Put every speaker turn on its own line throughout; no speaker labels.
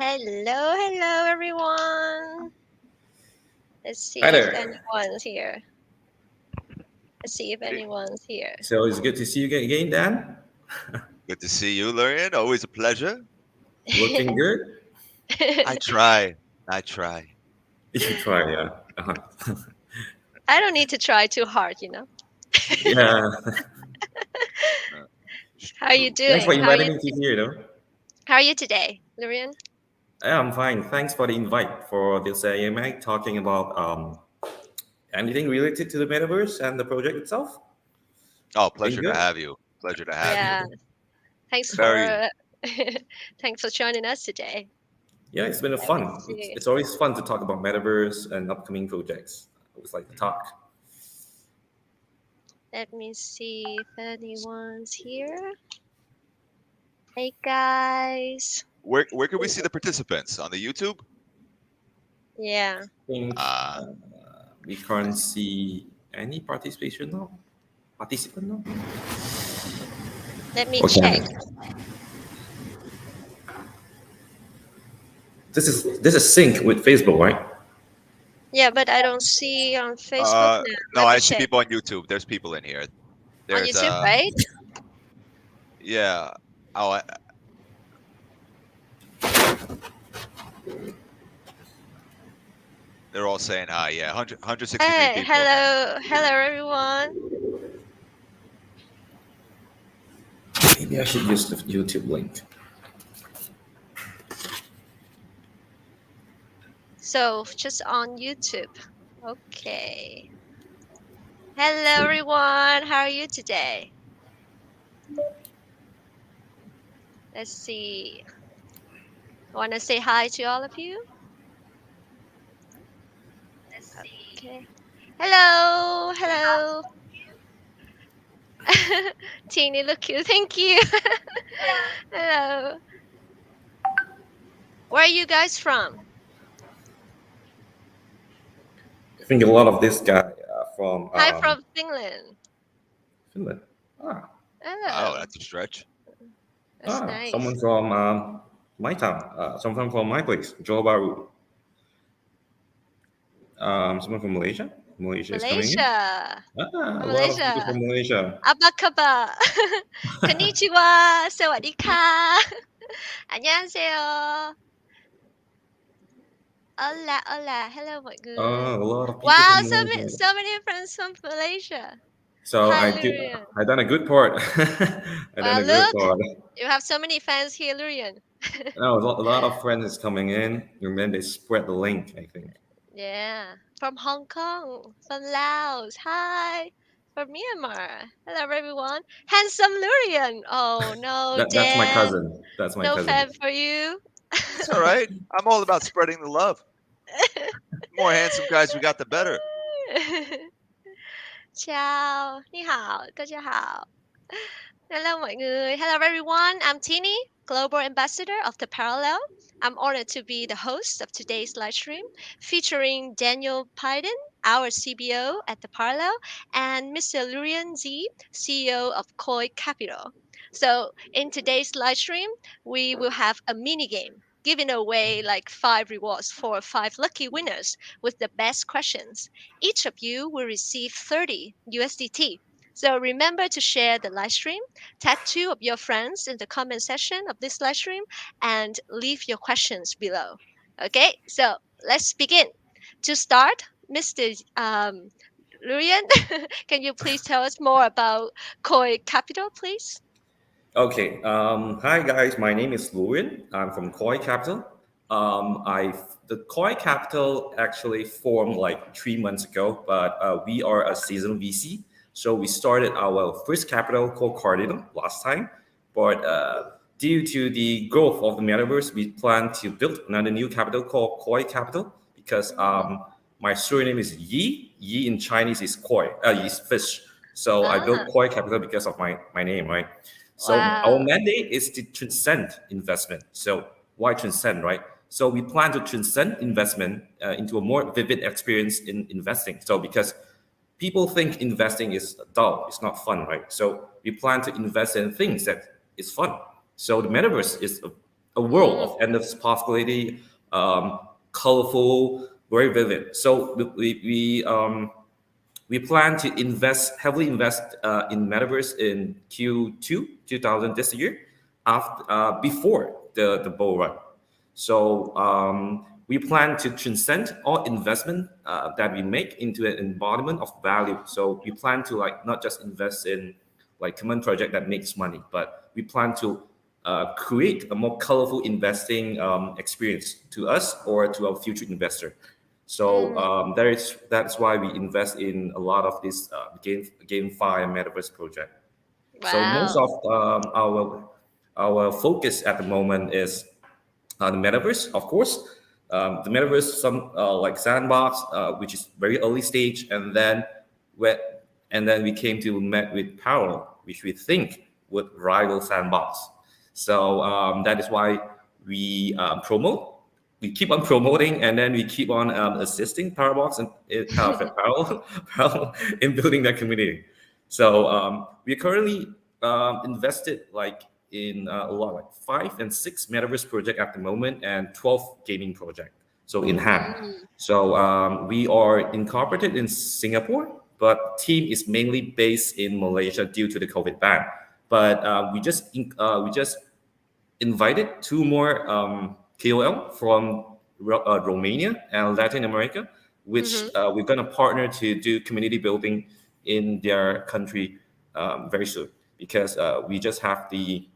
Hello, everyone. Let's
Hi
see if
there.
anyone's here. Let's see if
Hey,
anyone's here.
So it's good to see you again, Dan.
good to see you, Lurion. Always a pleasure.
Looking good.
I try. I try.
You try, yeah.
I don't need to try too hard.
Yeah.
It's
How are you
true.
Thanks for
doing?
inviting me to here, though.
How are you today, Lurian?
Yeah, I'm fine. Thanks for the invite for this AMA talking about anything related to the metaverse and the project itself.
Oh,
Been
pleasure to
good.
have you. Pleasure to have
Yeah.
you.
Thanks
Very.
for thanks for joining us today.
Yeah, it's been a
Let me
fun. It's,
see.
it's always fun to talk about metaverse and upcoming projects. I always like to talk.
Let me see if anyone's here. Hey guys.
Where can we see the participants on the YouTube?
Yeah.
I think
Uh,
we can't see any participant now.
Let me check.
Okay. This is sync with Facebook, right?
Yeah, but I don't see on Facebook now.
no,
Let me
I see
check.
people on YouTube. There's people in here.
On
There's
YouTube, right?
yeah. Oh, they're all saying hi. Yeah, 163
Hey,
people.
hello, everyone.
Maybe I should use the YouTube link.
So just on YouTube. Okay. Hello, everyone. How are you today? Let's see. I want to say hi to all of you. Okay. Hello. Teeny, look cute. Thank you. Hello. Where are you guys from?
I think a lot of this guy from
Hi from Finland.
Finland. Ah,
Oh,
Oh,
that's a stretch.
that's
someone
nice.
from my town. Someone from my place, Johor Bahru. Someone from Malaysia. Malaysia is coming in.
Malaysia.
A lot of people
Malaysia.
from Malaysia.
Apa khabar? Konnichiwa. Sawadika. 안녕하세요. Hola. Hello, mọi người.
A lot of people
Wow,
from Malaysia.
so many friends from Malaysia.
So
Hi,
I did.
Lurian.
I done a good part. I done
Wow,
a good
look,
part.
you have so many fans here, Lurian.
No, a lot of friends is coming in, and then they spread the link. I think.
Yeah, from Hong Kong, from Laos. Hi, from Myanmar. Hello, everyone. Handsome Lurian. Oh no,
That's my
Dan,
cousin. That's my
no
cousin.
fan for you.
It's all right. I'm all about spreading the love. The more handsome guys we got, the better.
Chào, 你好，大家好. Hello mọi người. Hello everyone. I'm Tienee, Global Ambassador of the Parallel. I'm honored to be the host of today's live stream featuring Daniel Pidan, our CBO at the Parallel, and Mr. Lurion Z, CEO of Koi Capital. So in today's live stream, we will have a mini game giving away like 5 rewards for 5 lucky winners with the best questions. Each of you will receive 30 USDT. So remember to share the live stream, tag 2 of your friends in the comment section of this live stream, and leave your questions below. Okay, so let's begin. To start, Mr. Lurian, can you please tell us more about Koi Capital, please?
Okay. Hi guys. My name is Lurion. I'm from Koi Capital. The Koi Capital actually formed like 3 months ago, but we are a seasoned VC. So we started our first capital called Cardinal last time, but due to the growth of the metaverse, we plan to build another new capital called Koi Capital because my surname is Yi. Yi in Chinese is Koi, is fish. So I
Ah,
built Koi Capital because of my name, right? So our
wow.
mandate is to transcend investment. So why transcend, right? So we plan to transcend investment into a more vivid experience in investing. So because people think investing is dull, it's not fun, right? So we plan to invest in things that is fun. So the metaverse is a world
Mm,
of endless possibility, um, colorful, very vivid. So we plan to heavily invest in metaverse in Q2 2000 this year, before the bull run. So we plan to transcend all investment that we make into an embodiment of value. So we plan to like not just invest in like common project that makes money, but we plan to create a more colorful investing experience to us or to our future investor. So
mm,
that's why we invest in a lot of this GameFi and Metaverse project. So most
wow.
of our focus at the moment is the Metaverse, of course. The Metaverse, some like Sandbox, which is very early stage, we and then we came to met with Parallel, which we think would rival Sandbox. So that is why we promote. We keep on promoting, and then we keep on assisting Parabox and Parallel, Parallel in building that community. So we currently invested like in a lot, like 5 and 6 metaverse project at the moment, and 12 gaming project. So in hand.
Mm,
So we are incorporated in Singapore, but team is mainly based in Malaysia due to the COVID ban. But we just invited 2 more KOL from Romania and Latin America, which
mm-hmm,
we're going to partner to do community building in their country very soon, because we just have the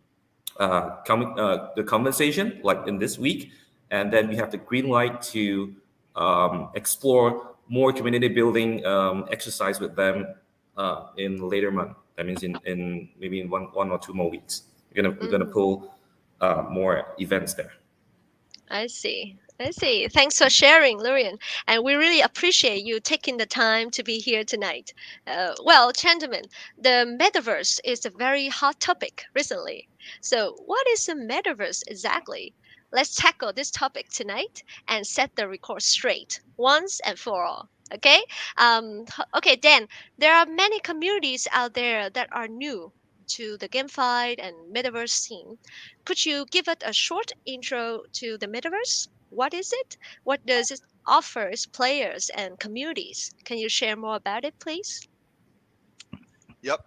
compensation like in this week, and then we have the green light to explore more community building exercise with them in later month. That means in maybe in one or 2 more weeks. We're gonna
mm.
pull more events there.
I see. I see. Thanks for sharing, Lurian. And we really appreciate you taking the time to be here tonight. Well, gentlemen, the metaverse is a very hot topic recently. So, what is the metaverse exactly? Let's tackle this topic tonight and set the record straight once and for all. Okay? Okay, Dan, there are many communities out there that are new to the GameFi and metaverse scene. Could you give it a short intro to the metaverse? What is it? What does it offer its players and communities? Can you share more about it, please?
Yep.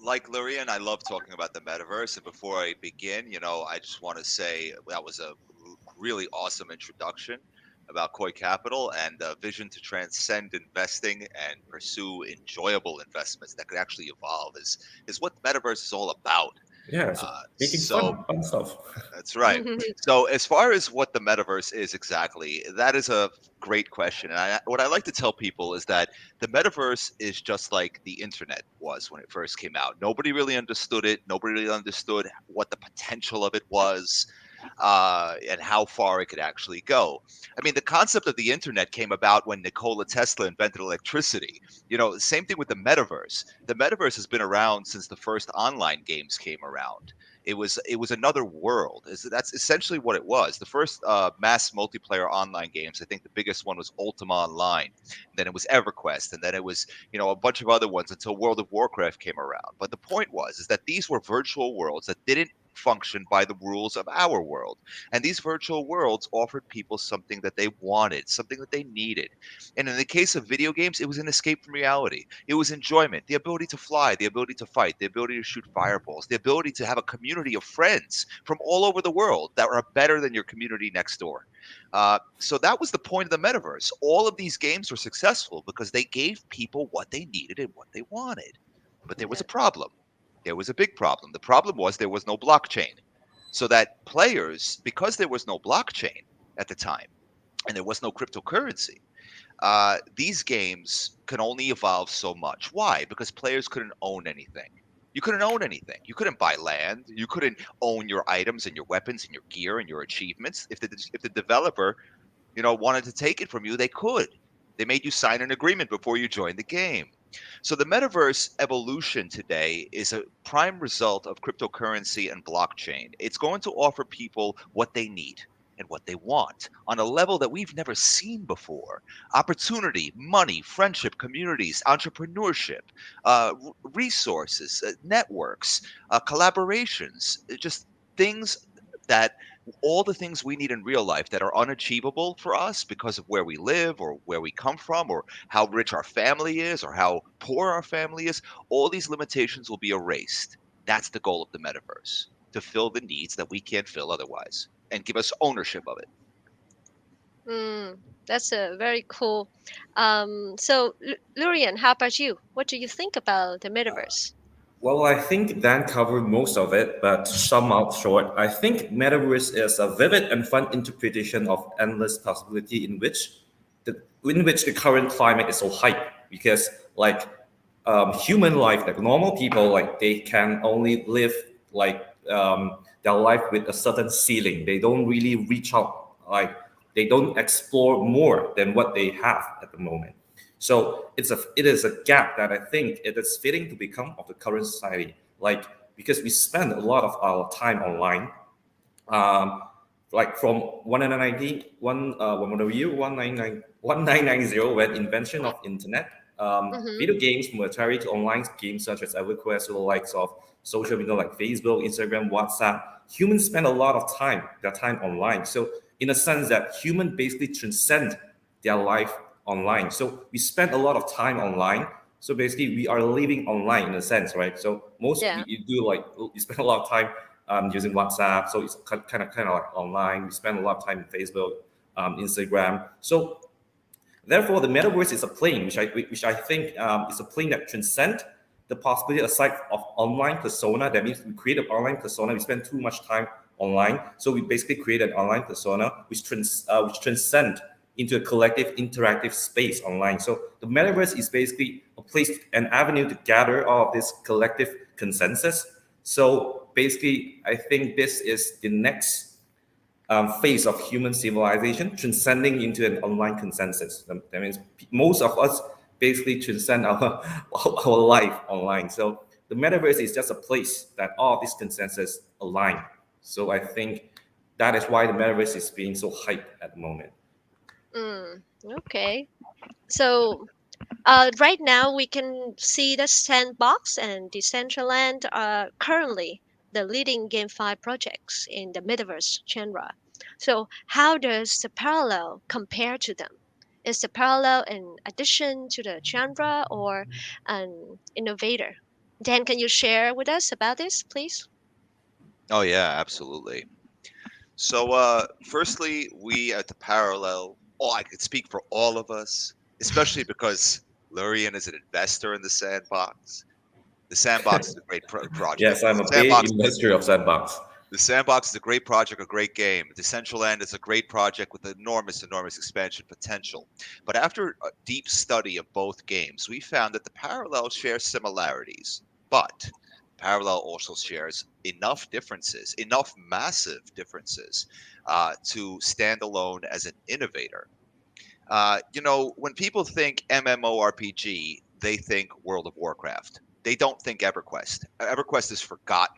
Like Lurion, I love talking about the metaverse. And before I begin, I just want to say that was a really awesome introduction about Koi Capital and the vision to transcend investing and pursue enjoyable investments that could actually evolve is what the metaverse is all about.
Yeah, so making
So
fun stuff.
that's right. So, as far as what the metaverse is exactly, that is a great question. And what I like to tell people is that the metaverse is just like the internet was when it first came out. Nobody really understood it. Nobody really understood what the potential of it was, and how far it could actually go. I mean, the concept of the internet came about when Nikola Tesla invented electricity. Same thing with the metaverse. The metaverse has been around since the first online games came around. It was another world. That's essentially what it was. The first mass multiplayer online games, I think the biggest one was Ultima Online. And then it was EverQuest, and then it was a bunch of other ones until World of Warcraft came around. But the point was is that these were virtual worlds that didn't function by the rules of our world. And these virtual worlds offered people something that they wanted, something that they needed. And in the case of video games, it was an escape from reality. It was enjoyment, the ability to fly, the ability to fight, the ability to shoot fireballs, the ability to have a community of friends from all over the world that are better than your community next door. So that was the point of the metaverse. All of these games were successful because they gave people what they needed and what they wanted. But there was a
Yeah.
problem. There was a big problem. The problem was there was no blockchain. So that players, because there was no blockchain at the time and there was no cryptocurrency, these games can only evolve so much. Why? Because players couldn't own anything. You couldn't own anything. You couldn't buy land. You couldn't own your items and your weapons and your gear and your achievements. If the developer, wanted to take it from you, they could. They made you sign an agreement before you joined the game. So the metaverse evolution today is a prime result of cryptocurrency and blockchain. It's going to offer people what they need and what they want on a level that we've never seen before. Opportunity, money, friendship, communities, entrepreneurship, resources, networks, collaborations, just things that all the things we need in real life that are unachievable for us because of where we live or where we come from or how rich our family is or how poor our family is, all these limitations will be erased. That's the goal of the metaverse, to fill the needs that we can't fill otherwise and give us ownership of it.
Mm, that's a very cool. So, Lurian, how about you? What do you think about the metaverse?
Well, I think Dan covered most of it, but to sum up short, I think Metaverse is a vivid and fun interpretation of endless possibility in which the current climate is so hype because like human life, like normal people, like they can only live like their life with a certain ceiling. They don't really reach out, like they don't explore more than what they have at the moment. So it is a gap that I think it is fitting to become of the current society. Like because we spend a lot of our time online, um, like from 1990, one of the year 1990 when invention of internet,
Mm-hmm.
video games military to online games such as EverQuest or the likes of social media like Facebook, Instagram, WhatsApp. Humans spend a lot of their time online. So in a sense that human basically transcend their life online. So we spend a lot of time online. So basically, we are living online in a sense, right? So most
Yeah.
you do like you spend a lot of time using WhatsApp. So it's kind of like online. We spend a lot of time in Facebook, Instagram. So therefore, the metaverse is a plane which I think is a plane that transcends the possibility aside of online persona. That means we create an online persona. We spend too much time online, so we basically create an online persona which transcend into a collective interactive space online. So the metaverse is basically a place, an avenue to gather all of this collective consensus. So basically, I think this is the next phase of human civilization, transcending into an online consensus. That means most of us basically transcend our our life online. So the metaverse is just a place that all these consensus align. So I think that is why the metaverse is being so hyped at the moment.
Mm, okay. So, right now we can see the Sandbox and Decentraland are currently the leading GameFi projects in the metaverse genre. So, how does the parallel compare to them? Is the parallel an addition to the genre or an innovator? Dan, can you share with us about this, please?
Oh yeah, absolutely. So, firstly, we at the Parallel, oh, I could speak for all of us, especially because Lurion is an investor in the Sandbox. The Sandbox is a great project.
Yes, I'm a big investor of Sandbox.
The Sandbox is a great project, a great game. Decentraland is a great project with enormous, enormous expansion potential. But after a deep study of both games, we found that the Parallel share similarities, but Parallel also shares enough differences, enough massive differences, to stand alone as an innovator. When people think MMORPG, they think World of Warcraft. They don't think EverQuest. EverQuest is forgotten.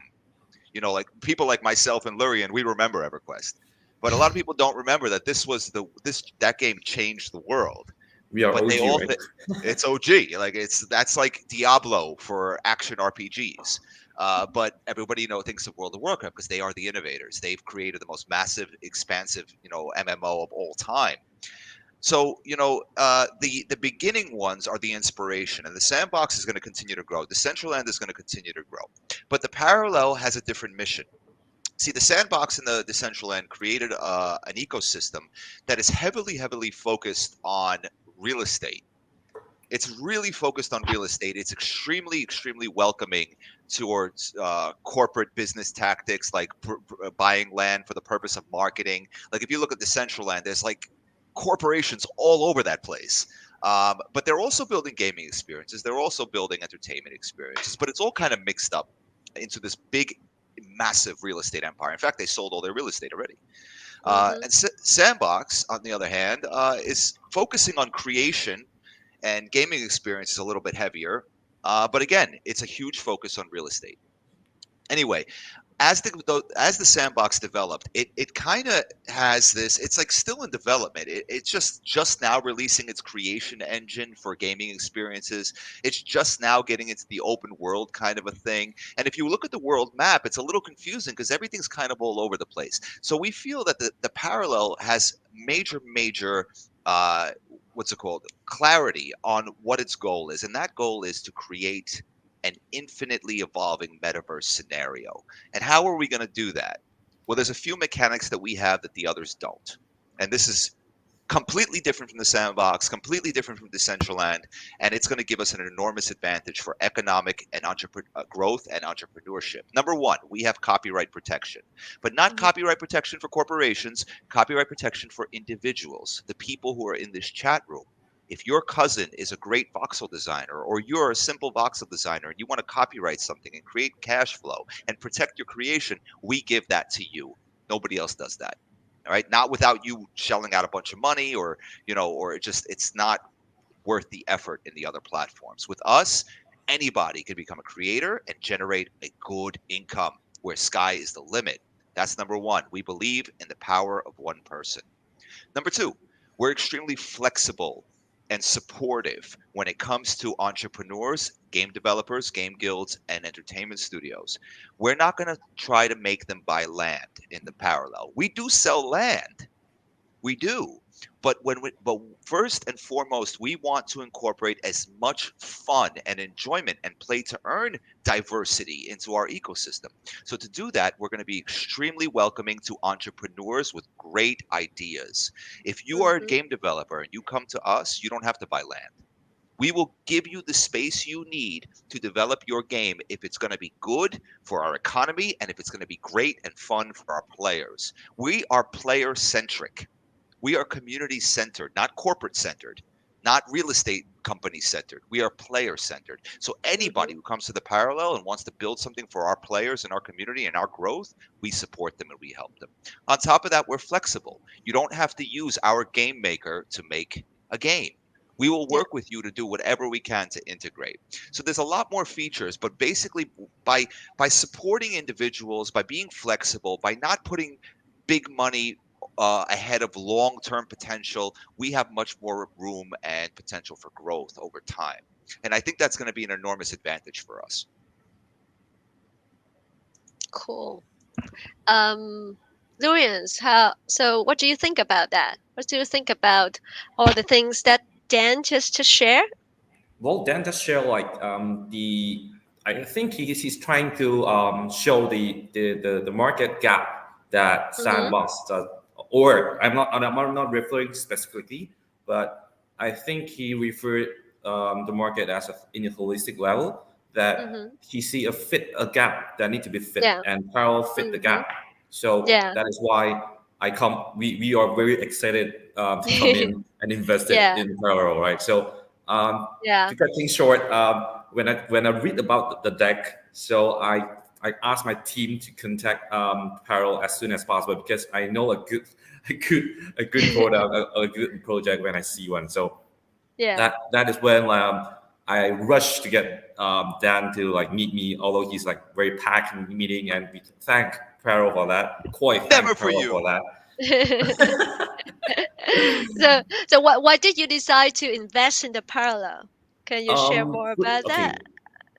Like people like myself and Lurian, we remember EverQuest, but a lot of people don't remember that that game changed the world.
We are
But they
OG,
all
right?
it's OG, like that's like Diablo for action RPGs. But everybody thinks of World of Warcraft because they are the innovators. They've created the most massive, expansive MMO of all time. So the beginning ones are the inspiration, and the Sandbox is going to continue to grow. The Central End is going to continue to grow, but the Parallel has a different mission. See, the Sandbox and the Central End created an ecosystem that is heavily, heavily focused on real estate. It's really focused on real estate. It's extremely, extremely welcoming towards corporate business tactics like buying land for the purpose of marketing. Like if you look at the Central Land, there's like corporations all over that place. But they're also building gaming experiences. They're also building entertainment experiences. But it's all kind of mixed up into this big, massive real estate empire. In fact, they sold all their real estate already.
Mm-hmm.
And Sandbox, on the other hand, is focusing on creation and gaming experience is a little bit heavier. But again, it's a huge focus on real estate. Anyway, as the sandbox developed, it kind of has this. It's like still in development. It's just now releasing its creation engine for gaming experiences. It's just now getting into the open world kind of a thing. And if you look at the world map, it's a little confusing because everything's kind of all over the place. So we feel that the parallel has major uh, what's it called, clarity on what its goal is, and that goal is to create an infinitely evolving metaverse scenario. And how are we going to do that? Well, there's a few mechanics that we have that the others don't. And this is completely different from the sandbox, completely different from Decentraland, and it's going to give us an enormous advantage for economic and growth and entrepreneurship. Number one, we have copyright protection, but not
Mhm.
copyright protection for corporations, copyright protection for individuals, the people who are in this chat room. If your cousin is a great voxel designer, or you're a simple voxel designer and you want to copyright something and create cash flow and protect your creation, we give that to you. Nobody else does that. All right, not without you shelling out a bunch of money, or or it's not worth the effort in the other platforms. With us, anybody can become a creator and generate a good income where sky is the limit. That's number one. We believe in the power of one person. Number two, we're extremely flexible and supportive when it comes to entrepreneurs, game developers, game guilds, and entertainment studios. We're not going to try to make them buy land in the parallel. We do sell land, we do. But first and foremost, we want to incorporate as much fun and enjoyment and play to earn diversity into our ecosystem. So to do that, we're going to be extremely welcoming to entrepreneurs with great ideas. If you are a
Mhm.
game developer and you come to us, you don't have to buy land. We will give you the space you need to develop your game if it's going to be good for our economy and if it's going to be great and fun for our players. We are player centric. We are community centered, not corporate centered, not real estate company centered. We are player centered. So
Mhm.
anybody who comes to the parallel and wants to build something for our players and our community and our growth, we support them and we help them. On top of that, we're flexible. You don't have to use our game maker to make a game. We will
Yeah.
work with you to do whatever we can to integrate. So there's a lot more features, but basically by supporting individuals, by being flexible, by not putting big money ahead of long-term potential, we have much more room and potential for growth over time. And I think that's going to be an enormous advantage for us.
Cool. Lurians, how? So, what do you think about that? What do you think about all the things that Dan just shared?
Well, Dan just share like the I think he's trying to show the market gap that
Mhm.
Sandbox does, or I'm not referring specifically, but I think he referred the market as in a holistic level, that
Mhm.
he see a gap that need to be fit
Yeah.
and parallel fit the
Mhm.
gap. So
Yeah.
that is why we are very excited to come in and invest it
Yeah.
in parallel, right? So
Yeah.
to cut things short, when I read about the deck, so I asked my team to contact Parallel as soon as possible because I know a good product, a good project when I see one. So
Yeah.
that is when I rushed to get Dan to like meet me, although he's like very packed in the meeting, and we thank Parallel for that. Quite
Never
thank
for
Parallel for
you.
that.
So why did you decide to invest in the parallel? Can you share more about
Okay.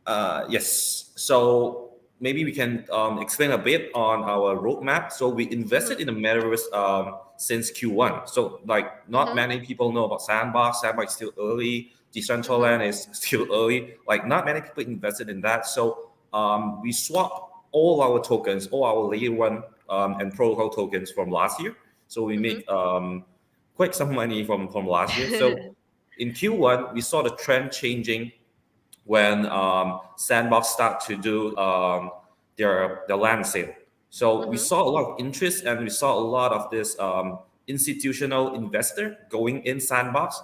that?
Yes. So maybe we can explain a bit on our roadmap. So we invested
Mhm.
in the metaverse since Q1. So like not
Mhm.
many people know about Sandbox. Sandbox is still early.
Mhm.
Decentraland is still early. Like not many people invested in that. So we swapped all our tokens, all our layer one and protocol tokens from last year. So we
Mhm.
make quite some money from last year. So in Q1, we saw the trend changing when Sandbox start to do their land sale. So we
Mhm.
saw a lot of interest and we saw a lot of this institutional investor going in Sandbox.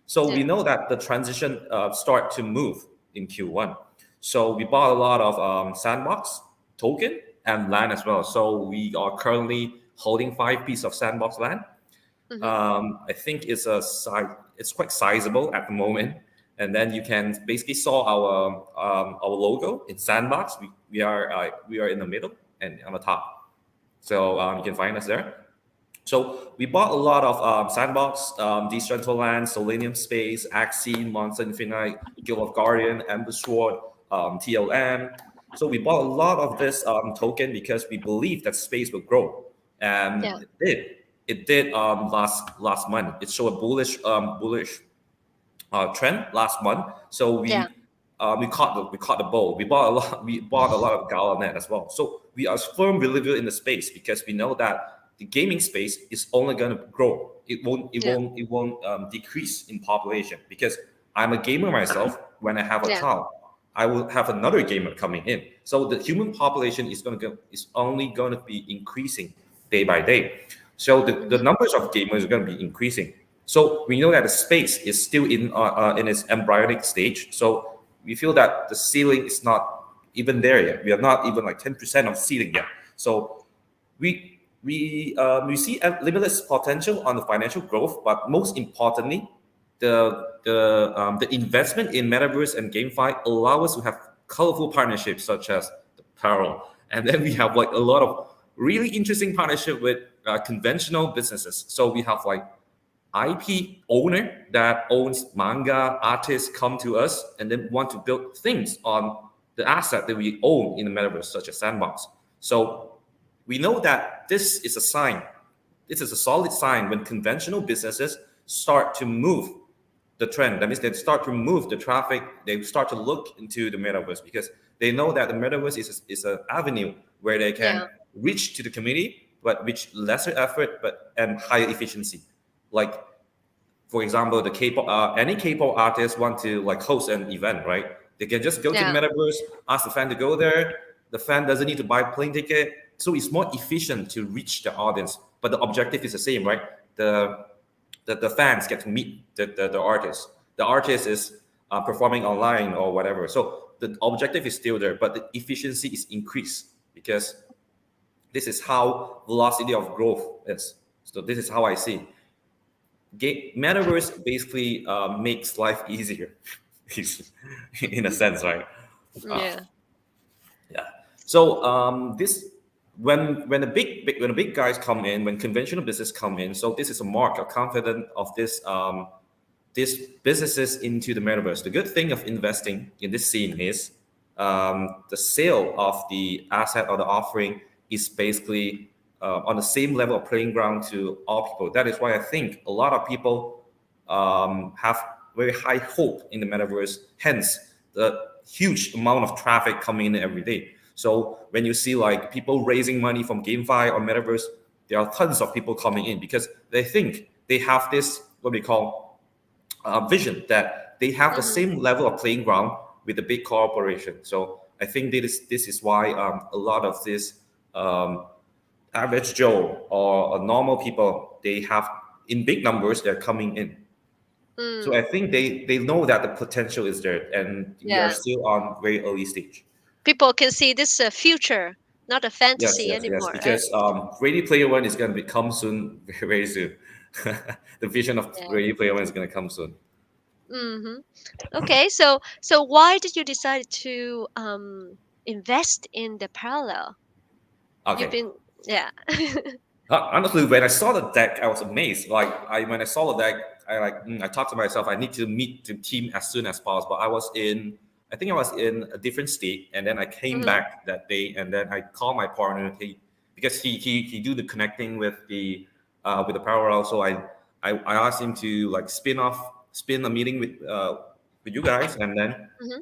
So we
Yeah.
know that the transition start to move in Q1. So we bought a lot of Sandbox token and land as well. So we are currently holding 5 pieces of Sandbox land.
Mhm.
I think it's quite sizable at the moment. And then you can basically saw our logo in Sandbox. We are in the middle. and on the top. So you can find us there. So we bought a lot of Sandbox, Decentraland, Selenium Space, Axie, Monster Infinite, Guild of Guardian, Ember Sword, TLM. So we bought a lot of this token because we believe that space will grow, and
Yeah.
it did. It did last month. It showed a bullish trend last month. So
Yeah.
we caught the ball. We bought a lot of Galanet as well. So we are firm believer in the space because we know that the gaming space is only going to grow.
Yeah.
It won't decrease in population because I'm a gamer myself. When I have a
Yeah.
child, I will have another gamer coming in. So the human population is only going to be increasing day by day. So the
Mhm.
numbers of gamers are going to be increasing. So we know that the space is still in its embryonic stage. So we feel that the ceiling is not even there yet. We are not even like 10% of ceiling yet. So we see a limitless potential on the financial growth, but most importantly, the investment in metaverse and GameFi allow us to have colorful partnerships such as the Parallel, and then we have like a lot of really interesting partnership with conventional businesses. So we have like IP owner that owns manga artists come to us and then want to build things on the asset that we own in the metaverse, such as Sandbox. So we know that this is a sign. This is a solid sign when conventional businesses start to move the trend. That means they start to move the traffic. They start to look into the metaverse because they know that the metaverse is an avenue where they can
Yeah.
reach to the community, but with lesser effort, but and higher efficiency. Like for example, the K-pop, any K-pop artist want to like host an event, right? They can just go to the
Yeah.
metaverse, ask the fan to go there. The fan doesn't need to buy plane ticket, so it's more efficient to reach the audience. But the objective is the same, right? The fans get to meet the artist. The artist is performing online or whatever. So the objective is still there, but the efficiency is increased because this is how velocity of growth is. So this is how I see metaverse basically makes life easier in a sense, right? uh,
Yeah.
yeah. So this when the when the big guys come in, when conventional business come in, so this is a mark of confidence of this these businesses into the metaverse. The good thing of investing in this scene is the sale of the asset or the offering is basically on the same level of playing ground to all people. That is why I think a lot of people have very high hope in the metaverse. Hence, the huge amount of traffic coming in every day. So when you see like people raising money from GameFi or metaverse, there are tons of people coming in because they think they have this what we call vision that they have the
Mhm.
same level of playing ground with the big corporation. So I think this is why a lot of this um, average Joe or normal people they have in big numbers they're coming in. So I
Mm.
think they know that the potential is there, and we are
Yeah.
still on very early stage.
People can see this future, not a
Yes,
fantasy
yes,
anymore, right?
because Ready Player One is going to become soon, very soon. The vision of
Yeah.
Ready Player One is going to come soon.
Mm-hmm. Okay, so why did you decide to invest in the parallel? You've
Okay.
been, yeah.
Honestly, when I saw the deck, I was amazed. Like I when I saw the deck, I talked to myself. I need to meet the team as soon as possible. I think I was in a different state, and then I came
Mm-hmm.
back that day, and then I called my partner. Because he do the connecting with the parallel. So I asked him to like spin a meeting with you guys, and then
Mm-hmm.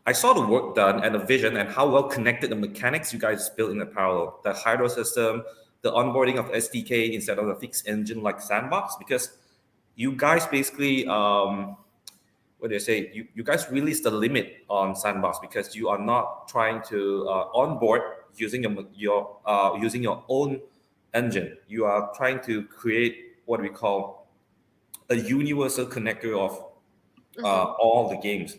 I saw the work done and the vision and how well connected the mechanics you guys built in the parallel, the Hydra system, the onboarding of SDK instead of the fixed engine like Sandbox, because you guys basically, what do you say? You guys release the limit on Sandbox because you are not trying to onboard using your own engine. You are trying to create what we call a universal connector of
Mm-hmm.
all the games.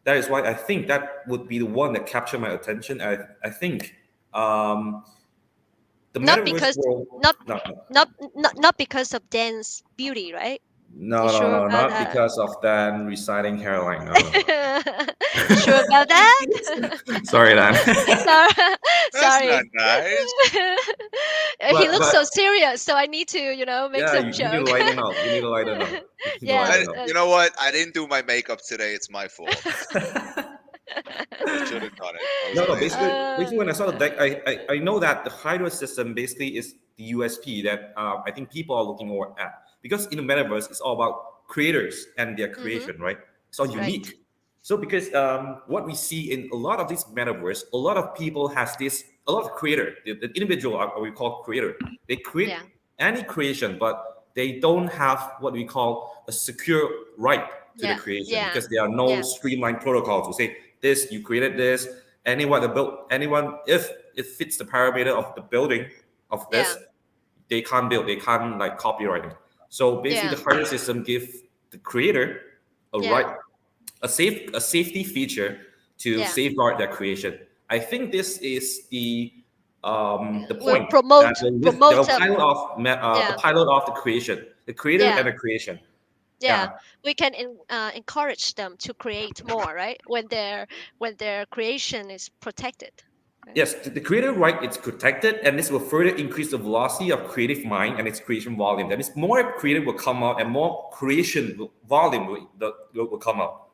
That is why I think that would be the one that captured my attention. I think um, the
Not
metaverse
because
world.
not
No, no.
not because of dance beauty, right? You
No, no,
sure
no,
about
not
that?
because of that residing hairline. No, no, no.
You sure about that?
Sorry, Dan.
Sorry,
That's not
sorry.
nice.
He
but
looks
but
so serious, so I need to, make
yeah,
some
you need to
joke.
lighten up. You need to lighten up. You need to
Yeah,
I,
lighten up.
you know what? I didn't do my makeup today. It's my fault. I should have done it. I was
No, no.
lazy.
Basically, when I saw the deck,
uh,
I know that the Hydra system basically is the USP that I think people are looking more at because in the metaverse, it's all about creators and their
mm-hmm,
creation, right? It's all
right.
unique. So because what we see in a lot of these metaverse, a lot of people has this, a lot of creator, the individual we call creator, they
Yeah,
create any creation, but they don't have what we call a secure right to the
yeah,
creation
yeah,
because there are no
yeah,
streamlined protocols to say this, you created this, anyone the build anyone if it fits the parameter of the building of
yeah,
this, they can't build, they can't like copyright it. So basically
yeah,
the hardware system gives the creator a
yeah,
right, a safety feature to
yeah.
safeguard their creation. I think this is the
We'll
point that
promote
the
promote
pilot
them.
of the
Yeah,
pilot of the creation, the creator
yeah,
and the creation.
yeah.
Yeah.
We can encourage them to create more, right? When their creation is protected, right?
Yes, the creative right is protected, and this will further increase the velocity of creative mind and its creation volume. That means more creative will come out, and more volume will come out.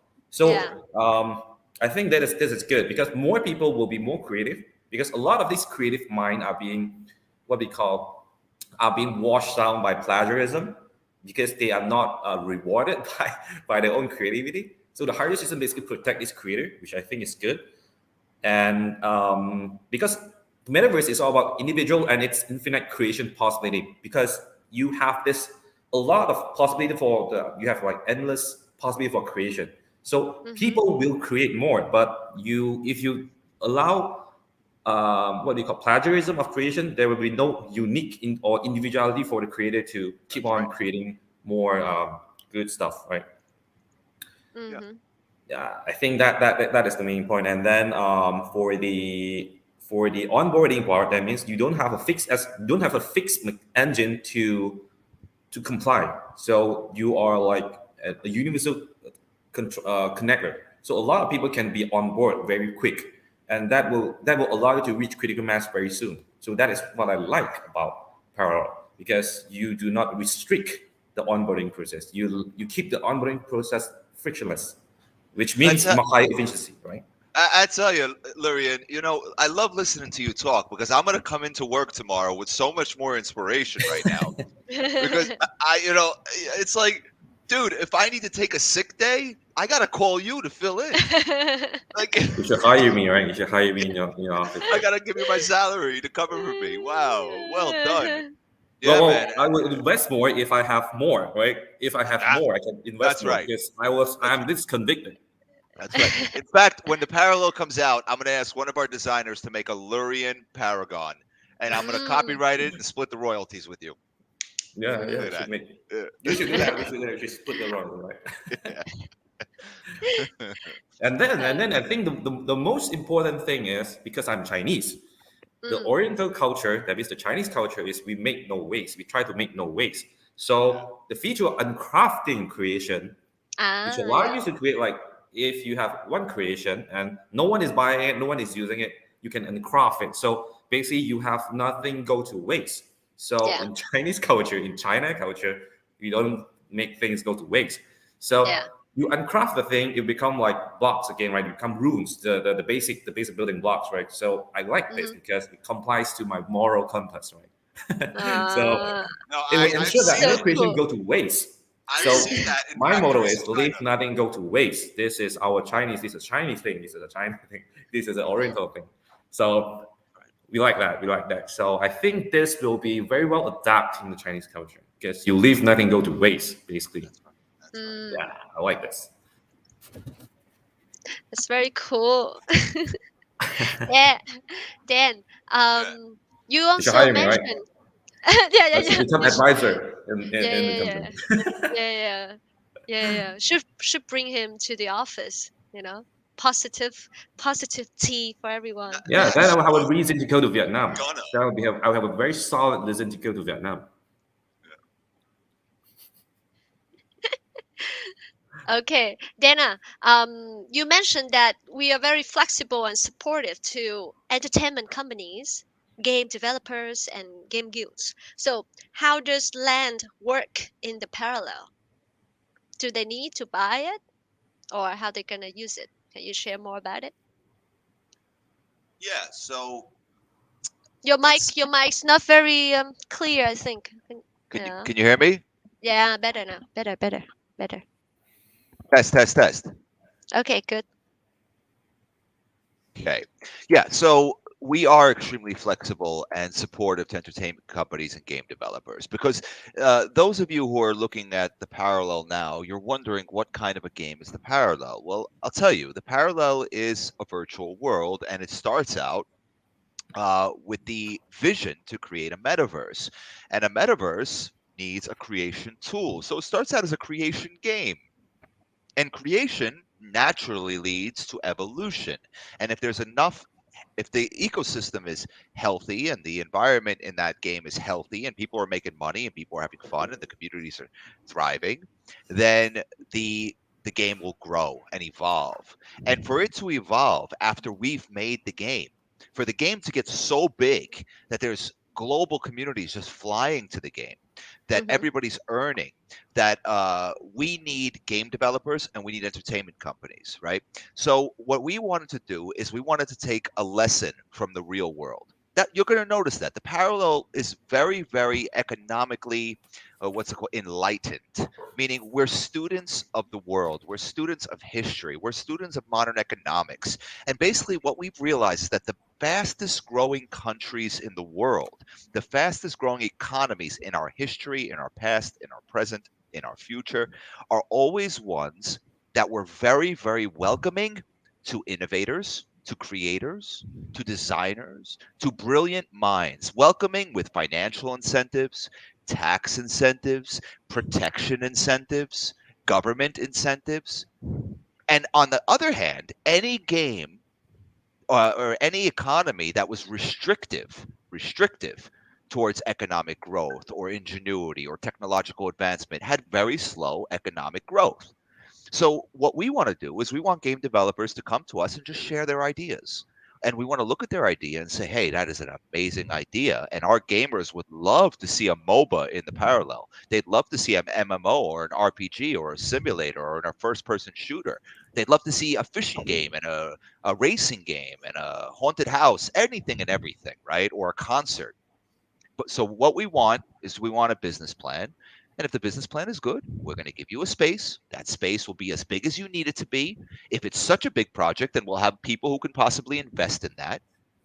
Yeah,
So I think that this is good because more people will be more creative because a lot of these creative mind are being what we call are being washed down by plagiarism because they are not rewarded by their own creativity. So the hierarchy system basically protect this creator, which I think is good. And because metaverse is all about individual and its infinite creation possibility because you have this a lot of possibility for the you have like endless possibility for creation, so
mm-hmm,
people will create more, but you if you allow what do you call plagiarism of creation, there will be no unique or individuality for the creator to keep
That's
on
right.
creating more good stuff, right?
Yeah.
mm-hmm.
Yeah, I think that is the main point. And then for the onboarding part, that means you don't have a fixed engine to comply. So you are like a universal connector. So a lot of people can be on board very quick, and that will allow you to reach critical mass very soon. So that is what I like about parallel because you do not restrict the onboarding process. You keep the onboarding process frictionless, which
I
means
tell
high efficiency, right?
I tell you, Lurion, I love listening to you talk because I'm gonna come into work tomorrow with so much more inspiration right now. Because it's like, dude, if I need to take a sick day, I gotta call you to fill in. Like,
You should hire me, right? You should hire me in your office,
I
right?
gotta give you my salary to cover for me. Wow, well done.
Well,
Yeah, man.
I will invest more if I have more, right? If I have
Ah,
more, I can invest
that's
more
right.
because
That's
I'm this convicted.
that's right. In fact, when the parallel comes out, I'm gonna ask one of our designers to make a Lurian Paragon, and I'm gonna
Mm.
copyright it and split the royalties with you.
Yeah, yeah,
Look
you should
at
make. You
that.
should do that. You should just put the wrong, right?
Yeah.
And then I think the most important thing is because I'm Chinese, the
Mm.
Oriental culture, that means the Chinese culture, is we make no waste. We try to make no waste.
Yeah.
So the feature of uncrafting creation, which
Ah,
allow
yeah.
you to create like if you have one creation and no one is buying it, no one is using it, you can uncraft it. So basically, you have nothing go to waste. So
Yeah,
in Chinese culture, in China culture, you don't make things go to waste. So
yeah.
you uncraft the thing, it become like blocks again, right? It become runes, the basic building blocks, right? So I like this
Mm-hmm.
because it complies to my moral compass, right? So
Uh,
No,
it will
I've
ensure that
seen
no
so
it.
creation
cool.
go to waste.
I've
So
seen that in
my motto
factories in
is
China.
leave nothing go to waste. This is our Chinese. This is a Chinese thing. This is a Chinese thing. This is an
Mm-hmm.
Oriental thing. So
Right.
we like that. We like that. So I think this will be very well adapted in the Chinese culture because you leave nothing go to waste. Basically,
That's right. That's right.
Mm,
yeah, I like this.
that's very cool. Yeah. Then,
Yeah.
you
You should
also
hire me, right?
mentioned, yeah, yeah,
I should
yeah.
become
You
advisor
yeah,
in the
yeah,
company.
yeah, yeah, yeah, yeah, yeah. Should bring him to the office. Positive, positive tea for everyone.
Yeah, then I
That's
will have a
right.
reason to go to Vietnam.
Gonna.
That will be I will have a very solid reason to go to Vietnam.
Okay, Dana, you mentioned that we are very flexible and supportive to entertainment companies, game developers, and game guilds. So, how does land work in the parallel? Do they need to buy it, or how they gonna use it? Can you share more about it?
Yeah, so
Your
it's
mic's not very clear. I think. Yeah,
can you hear me?
yeah, better now. Better.
Test, test, test.
Okay, good.
Okay. Yeah, so we are extremely flexible and supportive to entertainment companies and game developers because those of you who are looking at the parallel now, you're wondering what kind of a game is the parallel. Well, I'll tell you, the parallel is a virtual world, and it starts out with the vision to create a metaverse. And a metaverse needs a creation tool. So it starts out as a creation game. And creation naturally leads to evolution. And if the ecosystem is healthy and the environment in that game is healthy and people are making money and people are having fun and the communities are thriving, then the the game will grow and evolve. And for it to evolve after we've made the game, for the game to get so big that there's global communities just flying to the game, that
Mhm.
everybody's earning, that we need game developers and we need entertainment companies, right? So what we wanted to do is we wanted to take a lesson from the real world. That you're going to notice that the parallel is very, very economically, what's it called, enlightened. Meaning we're students of the world, we're students of history, we're students of modern economics, and basically what we've realized is that the fastest growing countries in the world, the fastest growing economies in our history, in our past, in our present, in our future, are always ones that were very, very welcoming to innovators, to creators, to designers, to brilliant minds, welcoming with financial incentives, tax incentives, protection incentives, government incentives. And on the other hand, any game or any economy that was restrictive towards economic growth or ingenuity or technological advancement had very slow economic growth. So what we want to do is we want game developers to come to us and just share their ideas. And we want to look at their idea and say, hey, that is an amazing idea. And our gamers would love to see a MOBA in the parallel. They'd love to see an MMO or an RPG or a simulator or a first person shooter. They'd love to see a fishing game and a racing game and a haunted house, anything and everything, right? Or a concert. But so what we want is we want a business plan. And if the business plan is good, we're going to give you a space. That space will be as big as you need it to be. If it's such a big project, then we'll have people who can possibly invest in that.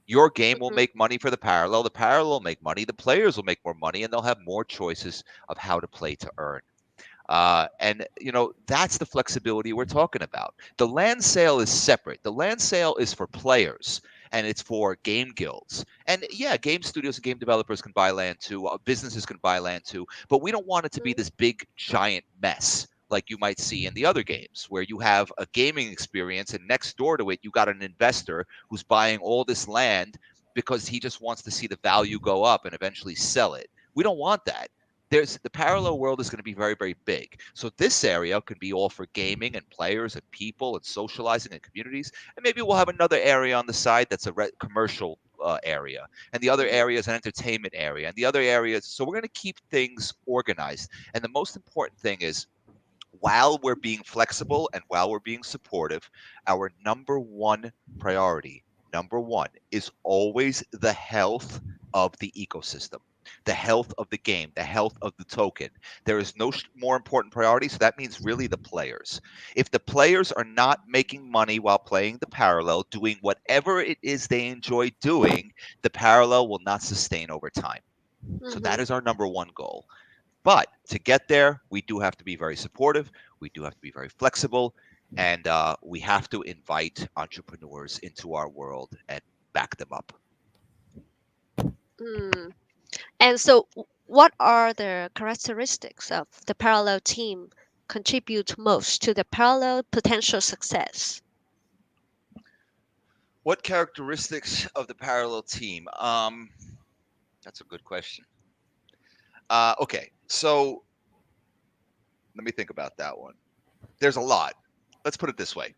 Your game will
Mhm.
make money for the parallel. The parallel will make money. The players will make more money, and they'll have more choices of how to play to earn. And that's the flexibility we're talking about. The land sale is separate. The land sale is for players and it's for game guilds. And yeah, game studios and game developers can buy land too. Businesses can buy land too. But we don't want it to be
Mhm.
this big giant mess like you might see in the other games where you have a gaming experience and next door to it you got an investor who's buying all this land because he just wants to see the value go up and eventually sell it. We don't want that. There's the parallel world is going to be very, very big. So this area could be all for gaming and players and people and socializing and communities. And maybe we'll have another area on the side that's a commercial area, and the other
Mhm.
area is an entertainment area, and the other areas. So we're going to keep things organized. And the most important thing is while we're being flexible and while we're being supportive, our number one priority, number one, is always the health of the ecosystem, the health of the game, the health of the token. There is no more important priority. So that means really the players. If the players are not making money while playing the parallel, doing whatever it is they enjoy doing, the parallel will not sustain over time. So that
Mhm.
is our number one goal. But to get there, we do have to be very supportive. We do have to be very flexible. And we have to invite entrepreneurs into our world and back them up.
Mm. And so, what are the characteristics of the parallel team contribute most to the parallel potential success?
What characteristics of the parallel team? That's a good question. Okay, so let me think about that one. There's a lot. Let's put it this way.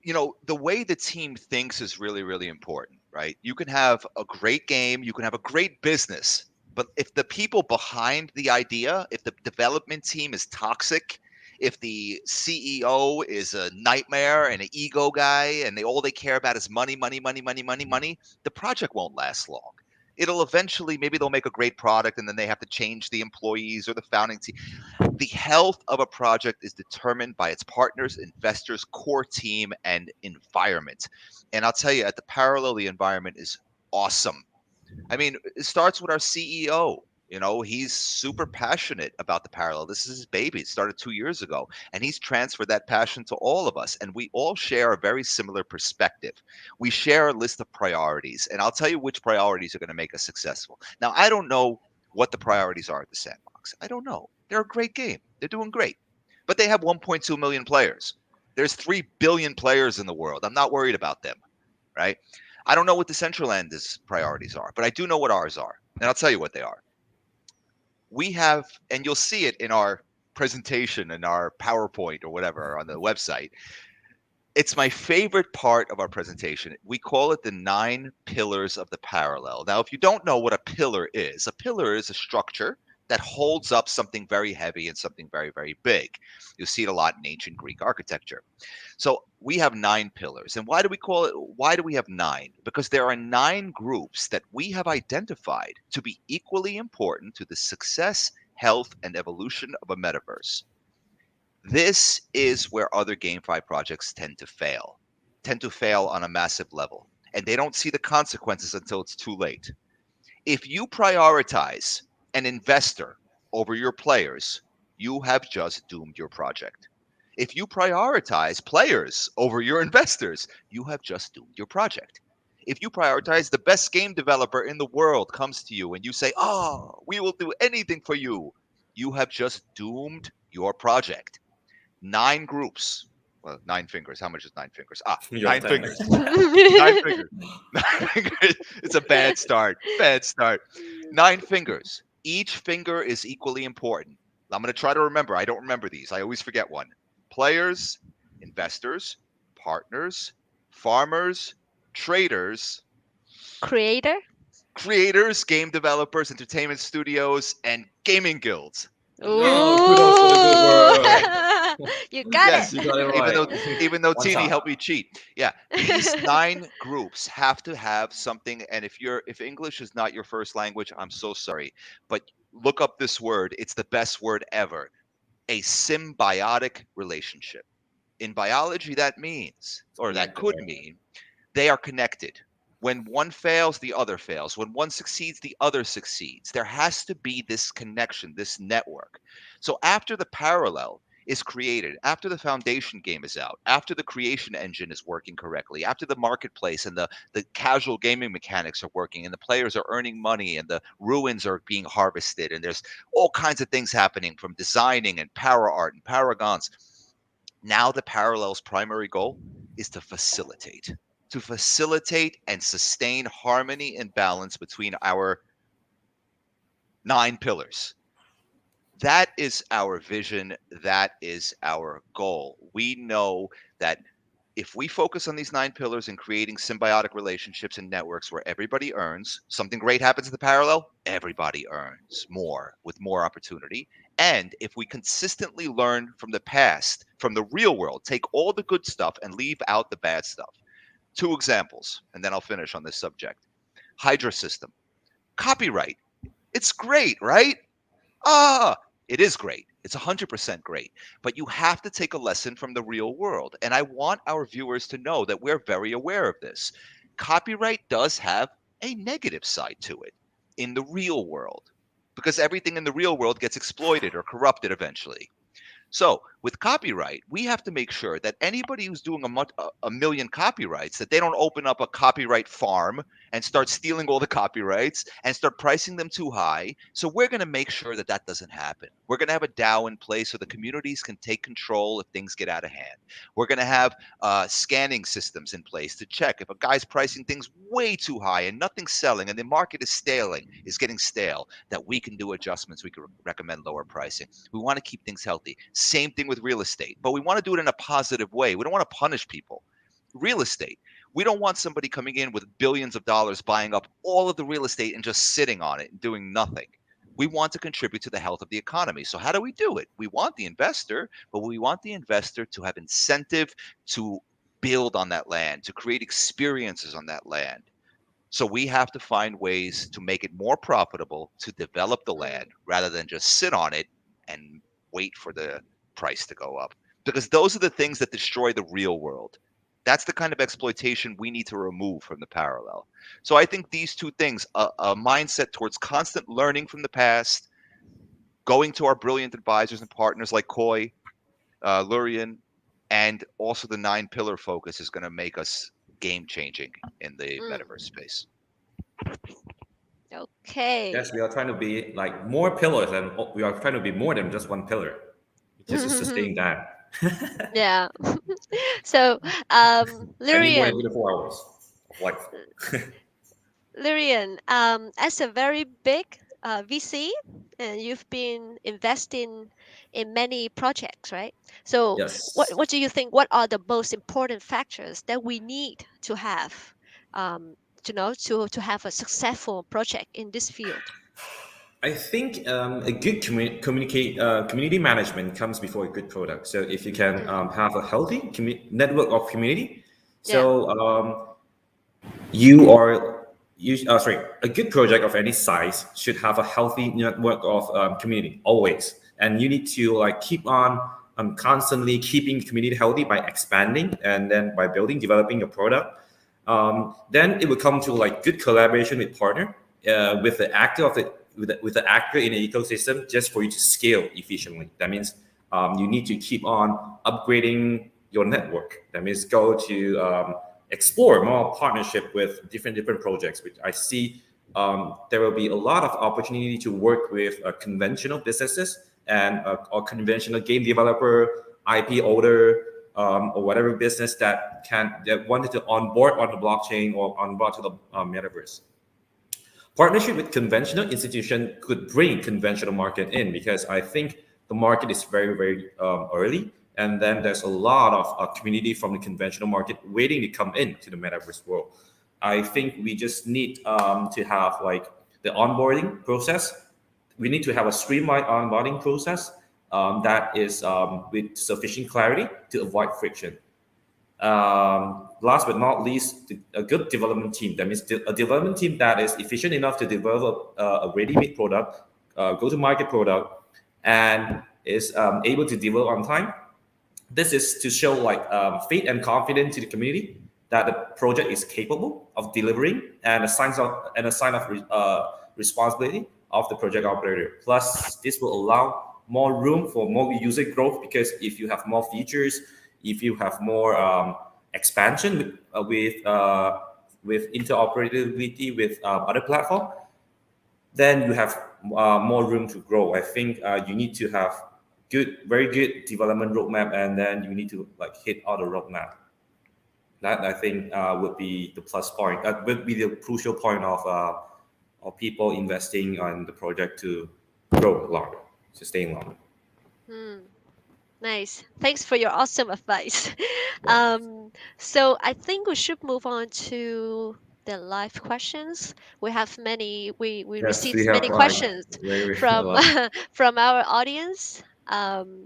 The way the team thinks is really, really important, right? You can have a great game, you can have a great business, but if the people behind the idea, if the development team is toxic, if the CEO is a nightmare and an ego guy and they care about is money, money, money, money, money, money, the project won't last long. It'll eventually, maybe they'll make a great product and then they have to change the employees or the founding team. The health of a project is determined by its partners, investors, core team, and environment. And I'll tell you, at the Parallel, the environment is awesome. I mean, it starts with our CEO. He's super passionate about the Parallel. This is his baby. It started 2 years ago, and he's transferred that passion to all of us. And we all share a very similar perspective. We share a list of priorities, and I'll tell you which priorities are going to make us successful. Now, I don't know what the priorities are at the Sandbox. I don't know. They're a great game. They're doing great, but they have 1.2 million players. There's 3 billion players in the world. I'm not worried about them, right? I don't know what the Central End's priorities are, but I do know what ours are. And I'll tell you what they are. We have, and you'll see it in our presentation, in our PowerPoint or whatever on the website. It's my favorite part of our presentation. We call it the 9 pillars of the Parallel. Now, if you don't know what a pillar is a structure that holds up something very heavy and something very, very big. You'll see it a lot in ancient Greek architecture. So we have 9 pillars. And why do we have 9? Because there are 9 groups that we have identified to be equally important to the success, health, and evolution of a metaverse. This is where other GameFi projects tend to fail on a massive level. And they don't see the consequences until it's too late. If you prioritize an investor over your players, you have just doomed your project. If you prioritize players over your investors, you have just doomed your project. If you prioritize the best game developer in the world comes to you and you say, "Oh, we will do anything for you," you have just doomed your project. 9 groups. Well, 9 fingers. How much is 9 fingers?
Your
9
turn.
fingers. 9 fingers. 9 fingers. It's a bad start. Bad start. 9 fingers. Each finger is equally important. I'm going to try to remember. I don't remember these. I always forget one. Players, investors, partners, farmers, traders,
Creator?
creators, game developers, entertainment studios, and gaming guilds.
Oh, kudos for the good
Ooh.
Okay.
work.
You got
Yes.
You got it
it.
Even though
right.
even though
One
Tienee
shot.
helped me cheat. Yeah. These 9 groups have to have something. And if English is not your first language, I'm so sorry. But look up this word. It's the best word ever. A symbiotic relationship. In biology, that means, or that
Connected,
could
right?
mean, they are connected. When one fails, the other fails. When one succeeds, the other succeeds. There has to be this connection, this network. So after the parallel is created, after the foundation game is out, after the creation engine is working correctly, after the marketplace and the casual gaming mechanics are working and the players are earning money and the ruins are being harvested and there's all kinds of things happening from designing and power art and paragons. Now the parallel's primary goal is to facilitate and sustain harmony and balance between our 9 pillars. That is our vision. That is our goal. We know that if we focus on these 9 pillars and creating symbiotic relationships and networks where everybody earns, something great happens in the parallel, everybody earns more with more opportunity. And if we consistently learn from the past, from the real world, take all the good stuff and leave out the bad stuff. 2 examples, and then I'll finish on this subject. Hydra System. Copyright. It's great, right? Ah, it is great. It's 100% great. But you have to take a lesson from the real world. And I want our viewers to know that we're very aware of this. Copyright does have a negative side to it in the real world because everything in the real world gets exploited or corrupted eventually. So with copyright, we have to make sure that anybody who's doing a million copyrights, that they don't open up a copyright farm and start stealing all the copyrights and start pricing them too high. So we're going to make sure that that doesn't happen. We're going to have a DAO in place so the communities can take control if things get out of hand. We're going to have scanning systems in place to check if a guy's pricing things way too high and nothing's selling and the market is getting stale, that we can do adjustments. We can recommend lower pricing. We want to keep things healthy. Same thing with with real estate, but we want to do it in a positive way. We don't want to punish people. Real estate. We don't want somebody coming in with billions of dollars buying up all of the real estate and just sitting on it and doing nothing. We want to contribute to the health of the economy. So how do we do it? We want the investor, but we want the investor to have incentive to build on that land, to create experiences on that land. So we have to find ways to make it more profitable to develop the land rather than just sit on it and wait for the price to go up. Because those are the things that destroy the real world. That's the kind of exploitation we need to remove from the parallel. So I think these two things, a mindset towards constant learning from the past, going to our brilliant advisors and partners like Koi, Lurion, and also the 9 pillar focus is going to make us game changing in the
Mm.
metaverse space.
Okay.
Yes, we are trying to be like more pillars, and we are trying to be more than just one pillar, just to sustain that.
Yeah. So,
I need more than
Lurian,
24 hours of life.
Lurian, as a very big VC, and you've been investing in many projects, right? So,
Yes.
what do you think? What are the most important factors that we need to have, to know to have a successful project in this field?
I think a good community management comes before a good product. So if you can
Mm.
have a healthy network of community,
Yeah.
so you are sorry, a good project of any size should have a healthy network of community always, and you need to like keep on constantly keeping community healthy by expanding and then by building developing your product. Then it will come to like good collaboration with partner, with the actor of the with the actor in the ecosystem, just for you to scale efficiently. That means you need to keep on upgrading your network. That means go to explore more partnership with different projects, which I see there will be a lot of opportunity to work with conventional businesses and or conventional game developer, IP owner, or whatever business that wanted to onboard on the blockchain or onboard to the metaverse. Partnership with conventional institution could bring conventional market in, because I think the market is very early, and then there's a lot of community from the conventional market waiting to come into the metaverse world. I think we just need to have like the onboarding process. We need to have a streamlined onboarding process that is with sufficient clarity to avoid friction. Last but not least, a good development team. That means a development team that is efficient enough to develop a ready-made product, go-to-market product, and is able to deliver on time. This is to show like faith and confidence to the community that the project is capable of delivering, and a sign of responsibility of the project operator. Plus, this will allow more room for more user growth, because if you have more features, if you have more expansion with interoperability with other platform, then you have more room to grow. I think you need to have very good development roadmap, and then you need to like hit all the roadmap. That I think would be the plus point. That would be the crucial point of people investing on the project to grow longer, sustain longer.
Hmm. Nice. Thanks for your awesome advice.
Yeah.
So I think we should move on to the live questions. We
Yes, we
received
have
many questions
a
from
lot.
from our audience.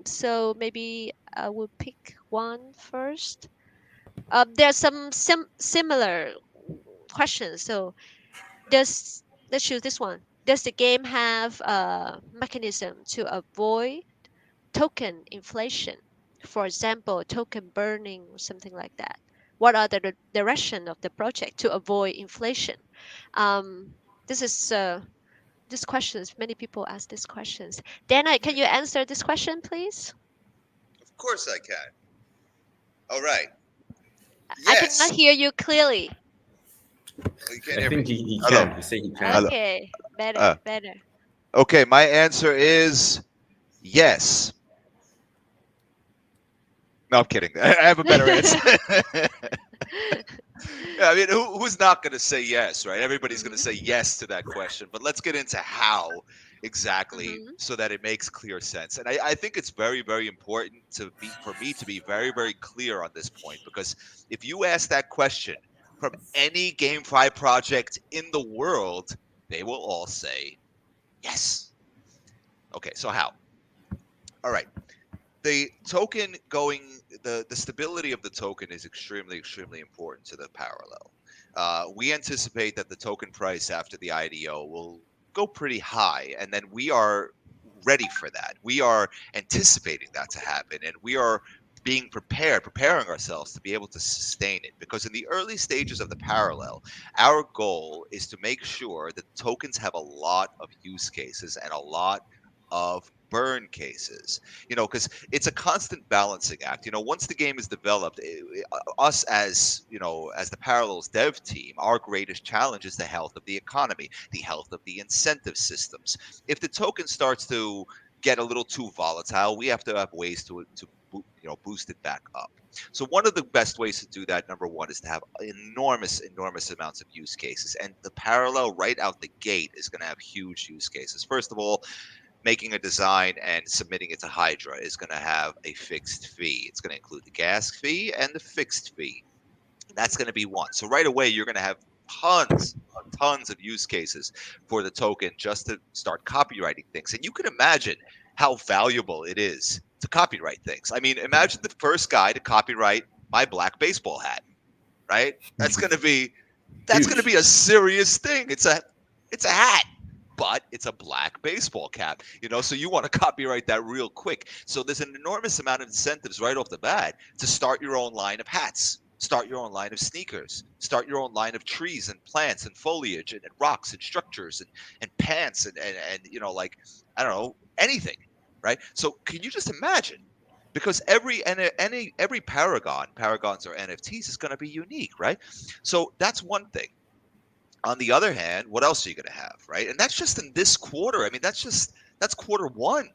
So maybe I will pick one first. There are some similar questions. So does let's choose this one. Does the game have a mechanism to avoid token inflation? For example, token burning or something like that. What are the direction of the project to avoid inflation? Um, this is these questions. Many people ask these questions. Dana, can you answer this question, please?
Of course I can. All right.
I cannot
Yes.
hear you clearly.
Oh, you can't
I
hear me.
think he
Hello.
can. He say he can.
Hello.
Okay, better,
Uh,
better.
okay, my answer is yes. No, I'm kidding. I have a better answer. Yeah, I mean, who's not going to say yes, right? Everybody's going to
Mhm.
say yes to that question. But let's get into how. exactly,
Hmm.
so that it makes clear sense. And I think it's very, very important for me to be very, very clear on this point, because if you ask that question from any GameFi project in the world, they will all say yes. Okay, so how? All right. The token going the stability of the token is extremely important to the parallel. We anticipate that the token price after the IDO will go pretty high, and then we are ready for that. We are anticipating that to happen, and we are preparing ourselves to be able to sustain it, because in the early stages of the parallel, our goal is to make sure that tokens have a lot of use cases and a lot of burn cases, because it's a constant balancing act. Once the game is developed, us as as the Parallels dev team, our greatest challenge is the health of the economy, the health of the incentive systems. If the token starts to get a little too volatile, we have to have ways to boost it back up. So one of the best ways to do that, number one, is to have enormous amounts of use cases, and the Parallel right out the gate is going to have huge use cases. First of all, making a design and submitting it to Hydra is going to have a fixed fee. It's going to include the gas fee and the fixed fee. That's going to be one. So right away, you're going to have tons of use cases for the token just to start copywriting things. And you can imagine how valuable it is to copyright things. I mean, imagine the first guy to copyright my black baseball hat, right? That's going to be
Huge.
a serious thing. It's a hat, but it's a black baseball cap, so you want to copyright that real quick. So there's an enormous amount of incentives right off the bat to start your own line of hats, start your own line of sneakers, start your own line of trees and plants and foliage and rocks and structures and pants and like, I don't know, anything, right? So can you just imagine? Because every paragons or NFTs is going to be unique, right? So that's one thing. On the other hand, what else are you going to have, right? And that's just in this quarter. I mean, that's quarter one,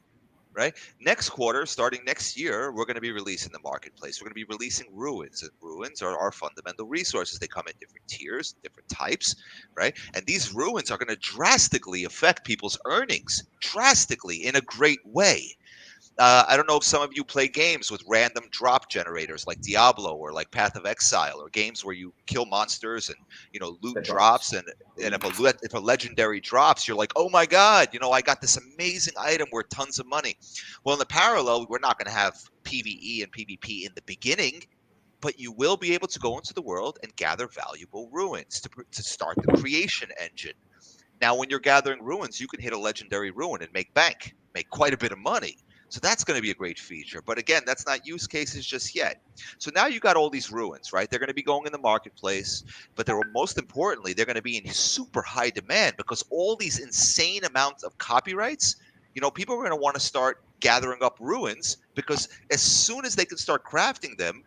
right? Next quarter, starting next year, we're going to be releasing the marketplace. We're going to be releasing ruins, and ruins are our fundamental resources. They come in different tiers, different types, right? And these ruins are going to drastically affect people's earnings, drastically in a great way. I don't know if some of you play games with random drop generators like Diablo or like Path of Exile, or games where you kill monsters and loot
The drops.
drops, and if a legendary drops, you're like, oh my god, I got this amazing item worth tons of money. Well, in the parallel, we're not going to have PVE and PvP in the beginning, but you will be able to go into the world and gather valuable ruins to start the creation engine. Now, when you're gathering ruins, you can hit a legendary ruin and make bank, make quite a bit of money. So that's going to be a great feature. But again, that's not use cases just yet. So now you got all these ruins, right? They're going to be going in the marketplace, but they're most importantly, they're going to be in super high demand because all these insane amounts of copyrights, people are going to want to start gathering up ruins, because as soon as they can start crafting them,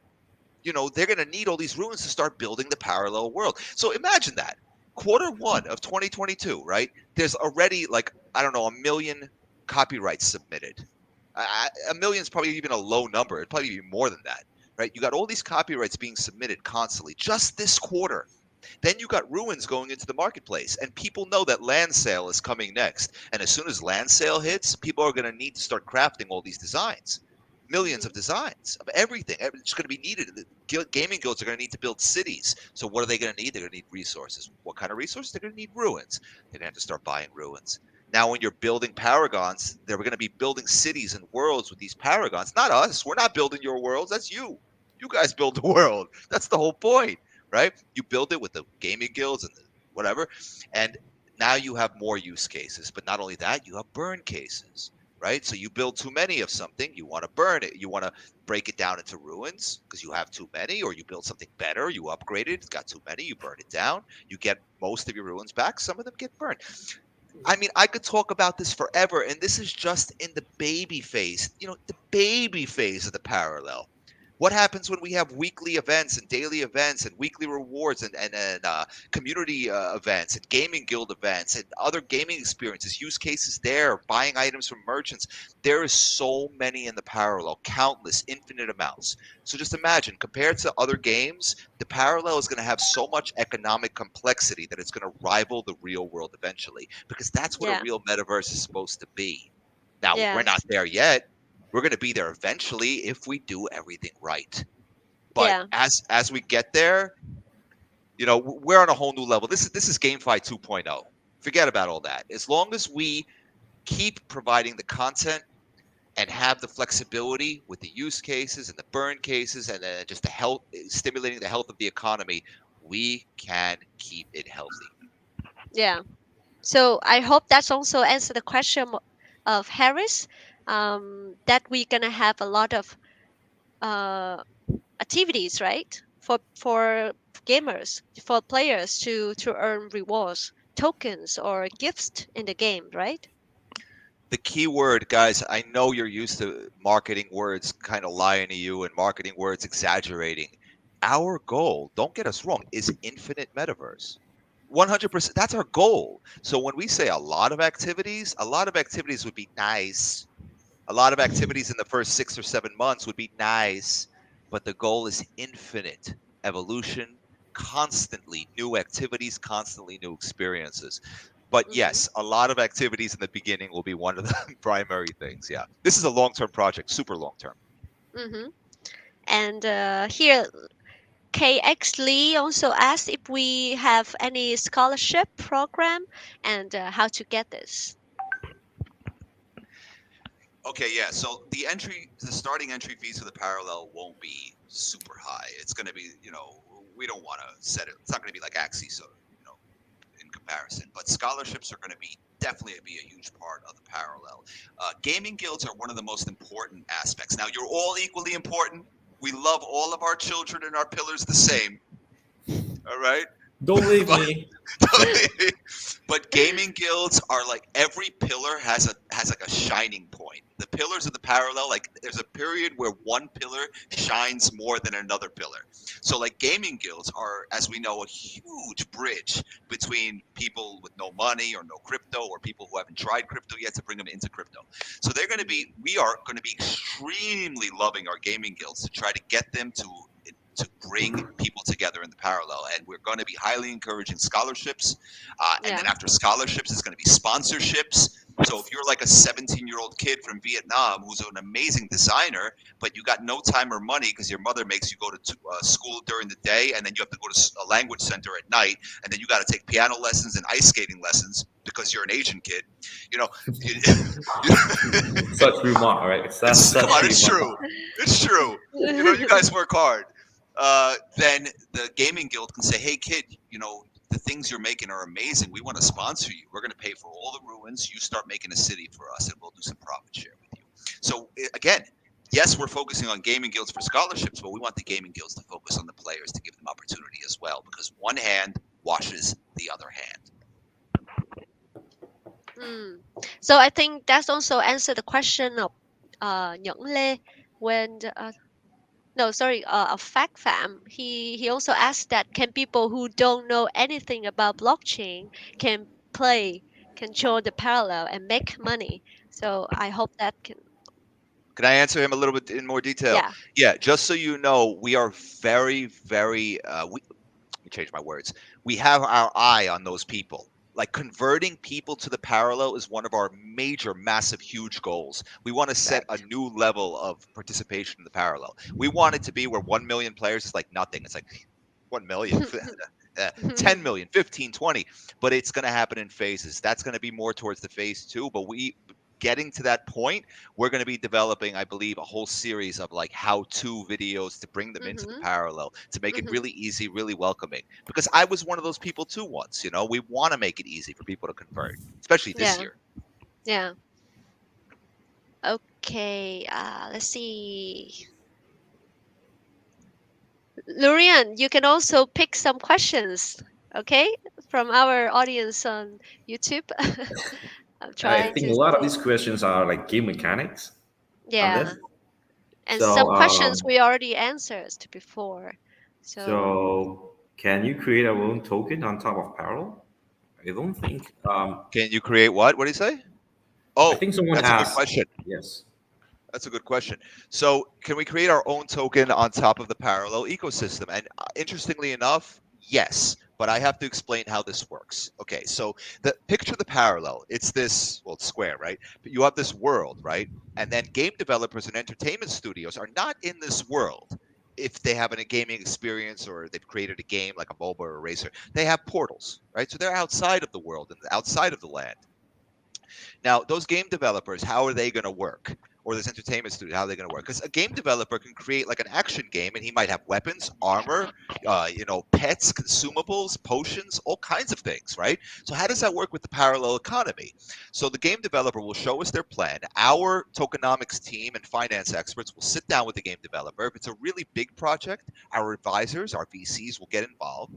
they're going to need all these ruins to start building the parallel world. So imagine that. Quarter one of 2022, right? There's already, like, I don't know, a million copyrights submitted. A million is probably even a low number. It'd probably be more than that, right? You got all these copyrights being submitted constantly just this quarter. Then you got ruins going into the marketplace, and people know that land sale is coming next. And as soon as land sale hits, people are going to need to start crafting all these designs, millions of
Hmm.
designs of everything. It's going to be needed. The gaming guilds are going to need to build cities. So what are they going to need? They're going to need resources. What kind of resources? They're going to need ruins. They're going to have to start buying ruins. Now, when you're building paragons, they're going to be building cities and worlds with these paragons. Not us. We're not building your worlds. That's you. You guys build the world. That's the whole point, right? You build it with the gaming guilds and the whatever, and now you have more use cases. But not only that, you have burn cases, right? So you build too many of something, you want to burn it. You want to break it down into ruins because you have too many, or you build something better, you upgrade it, it's got too many, you burn it down, you get most of your ruins back, some of them get burned. I mean, I could talk about this forever, and this is just in the baby phase, the baby phase of the parallel. What happens when we have weekly events and daily events and weekly rewards and community events and gaming guild events and other gaming experiences, use cases there, buying items from merchants? There is so many in the parallel, countless, infinite amounts. So just imagine, compared to other games, the parallel is going to have so much economic complexity that it's going to rival the real world eventually, because that's what a
Yeah.
real metaverse is supposed to be. Now, we're not
Yes.
there yet. We're going to be there eventually if we do everything right. But
Yeah.
as we get there, we're on a whole new level. This is GameFi 2.0. Forget about all that. As long as we keep providing the content and have the flexibility with the use cases and the burn cases and then just the health, stimulating the health of the economy, we can keep it healthy.
Yeah. So I hope that's also answer the question of Harris. That we're gonna have a lot of uh, activities, right? For gamers, for players to earn rewards, tokens, or gifts in the game, right?
The key word, guys, I know you're used to marketing words kind of lying to you and marketing words exaggerating. Our goal, don't get us wrong, is infinite metaverse. 100%. That's our goal. So when we say a lot of activities would be nice. A lot of activities in the first 6 or 7 months would be nice, but the goal is infinite evolution, constantly new activities, constantly new experiences. But
Mm-hmm.
yes, a lot of activities in the beginning will be one of the primary things. Yeah. This is a long term project, super long term.
Mm-hmm. And here, KX Lee also asked if we have any scholarship program and how to get this.
Okay, yeah. So the starting entry fees for the parallel won't be super high. It's going to be, we don't want to set it. It's not going to be like Axie, so in comparison. But scholarships are going to be definitely be a huge part of the parallel. Gaming guilds are one of the most important aspects. Now, you're all equally important. We love all of our children and our pillars the same. All right.
Don't leave
but,
me.
but gaming guilds are like every pillar has like a shining point. The pillars of the parallel, like there's a period where one pillar shines more than another pillar. So like gaming guilds are, as we know, a huge bridge between people with no money or no crypto or people who haven't tried crypto yet to bring them into crypto. So we are going to be extremely loving our gaming guilds to try to get them to bring people together in the parallel. And we're going to be highly encouraging scholarships. And
Yeah.
then after scholarships, it's going to be sponsorships. So if you're like a 17-year-old kid from Vietnam who's an amazing designer, but you got no time or money because your mother makes you go to school during the day and then you have to go to a language center at night, and then you got to take piano lessons and ice skating lessons because you're an Asian kid, you know, you,
Such remark, right? That's
come
such
on, it's
remark.
true. It's true. You guys work hard. Then the gaming guild can say, "Hey, kid, the things you're making are amazing. We want to sponsor you. We're going to pay for all the ruins. You start making a city for us, and we'll do some profit share with you." So again, yes, we're focusing on gaming guilds for scholarships, but we want the gaming guilds to focus on the players to give them opportunity as well, because one hand washes the other hand.
Mm. So I think that's also answer the question of Nhẫn Lê when no, sorry, of Fact Fam. He also asked that can people who don't know anything about blockchain can play, can join the parallel and make money. So I hope that can,
Can I answer him a little bit in more detail?
yeah.
Yeah, just so you know, we are very, very. Let me change my words. We have our eye on those people. Like converting people to the parallel is one of our major, massive, huge goals. We want to set a
Right.
new level of participation in the parallel. We want it to be where 1 million players is like nothing. It's like 1 million, 10 million, 15, 20. But it's going to happen in phases. That's going to be more towards the phase two. But getting to that point, we're going to be developing, I believe, a whole series of like how-to videos to bring them into the
Mm-hmm.
parallel, to make it
Mm-hmm.
really easy, really welcoming. Because I was one of those people too once. We want to make it easy for people to convert, especially this
Yeah.
year.
Yeah. Okay. Let's see. Lurian, you can also pick some questions, okay, from our audience on YouTube. I'm
I
trying
think a
to
lot of
see.
these questions are like game mechanics,
Yeah.
unless.
And
So,
some questions we already answered before. So,
can you create our own token on top of Parallel? I don't think.
Can you create what? What do you say?
I
Oh,
think someone
that's a good
asked.
question.
Yes.
That's a good question. So, can we create our own token on top of the parallel ecosystem? And interestingly enough, yes. But I have to explain how this works. Okay, so the picture the parallel. It's this, well, it's square, right? But you have this world, right? And then game developers and entertainment studios are not in this world. If they have a gaming experience or they've created a game like a MOBA or a racer, they have portals, right? So they're outside of the world and outside of the land. Now, those game developers, how are they going to work? Or this entertainment studio, how are they going to work? Because a game developer can create like an action game, and he might have weapons, armor, pets, consumables, potions, all kinds of things, right? So how does that work with the parallel economy? So the game developer will show us their plan. Our tokenomics team and finance experts will sit down with the game developer. If it's a really big project, our advisors, our VCs will get involved,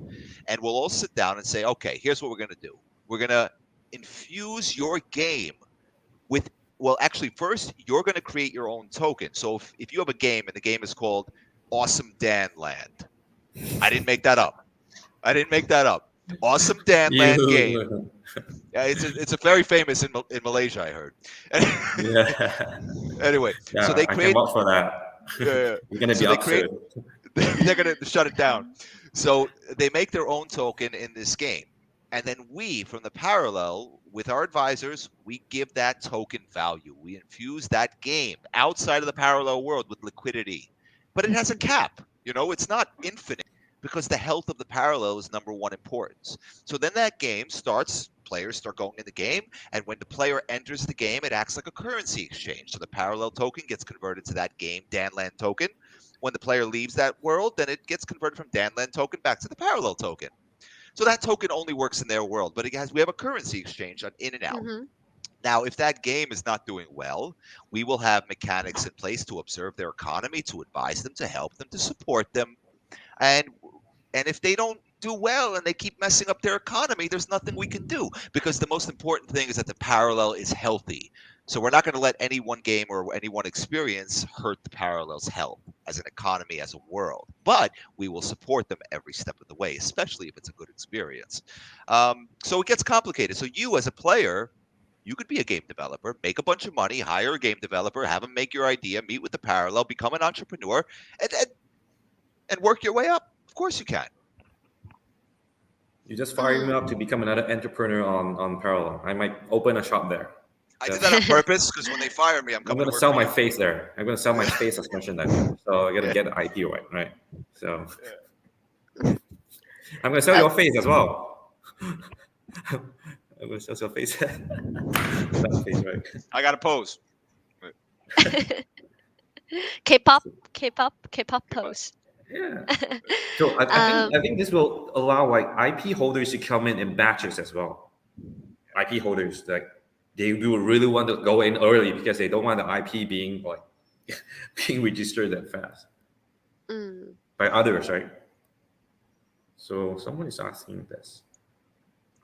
and we'll all sit down and say, okay, here's what we're going to do. We're going to infuse your game with, well, actually, first you're going to create your own token. So if you have a game and the game is called Awesome Dan Land, I didn't make that up. I didn't make that up. Awesome Dan Land game.
You.
Yeah, it's a very famous in Malaysia, I heard.
Yeah.
Anyway, so
Yeah,
they
I can
create.
vouch for that.
Uh,
You're gonna
so
be
they
up
create.
soon.
They're gonna shut it down. So they make their own token in this game. And then we, from the parallel, with our advisors, we give that token value. We infuse that game outside of the parallel world with liquidity. But it has a cap. It's not infinite because the health of the parallel is number one importance. So then that game starts, players start going in the game, and when the player enters the game, it acts like a currency exchange. So the parallel token gets converted to that game Danland token. When the player leaves that world, then it gets converted from Danland token back to the parallel token. So that token only works in their world, but we have a currency exchange on in and out.
mm-hmm,
Now, if that game is not doing well, we will have mechanics in place to observe their economy, to advise them, to help them, to support them. And and if they don't do well and they keep messing up their economy, there's nothing we can do because the most important thing is that the parallel is healthy. So we're not going to let any one game or any one experience hurt the parallel's health as an economy, as a world. But we will support them every step of the way, especially if it's a good experience. So it gets complicated. So you, as a player, you could be a game developer, make a bunch of money, hire a game developer, have them make your idea, meet with the parallel, become an entrepreneur, and work your way up. Of course you can.
You just fired me
mm.
up to become another entrepreneur on Parallel. I might open a shop there.
I did that
Just
on purpose because when they fire me, I'm
I'm
coming to
gonna
work
sell
for
my
you.
face there. I'm gonna sell my face as merchandise there. So I gotta get the IP right? So I'm gonna sell
Uh,
your face as well. I'm gonna sell your face. That face, right?
I got to pose.
K-pop, K-pop
Okay, but
pose.
Yeah. So I think
um,
I think this will allow like IP holders to come in batches as well. IP holders like they do really want to go in early because they don't want the IP being like being registered that fast
mm,
by others, right? So someone is asking this.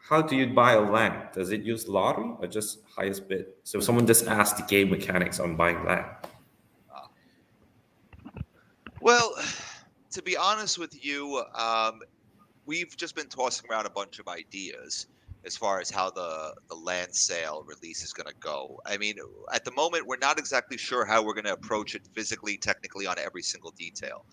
How do you buy a land? Does it use lottery or just highest bid? So someone just asked the game mechanics on buying land.
uh, well, to be honest with you, we've just been tossing around a bunch of ideas as far as how the land sale release is going to go. I mean, at the moment, we're not exactly sure how we're going to approach it physically, technically, on every single detail.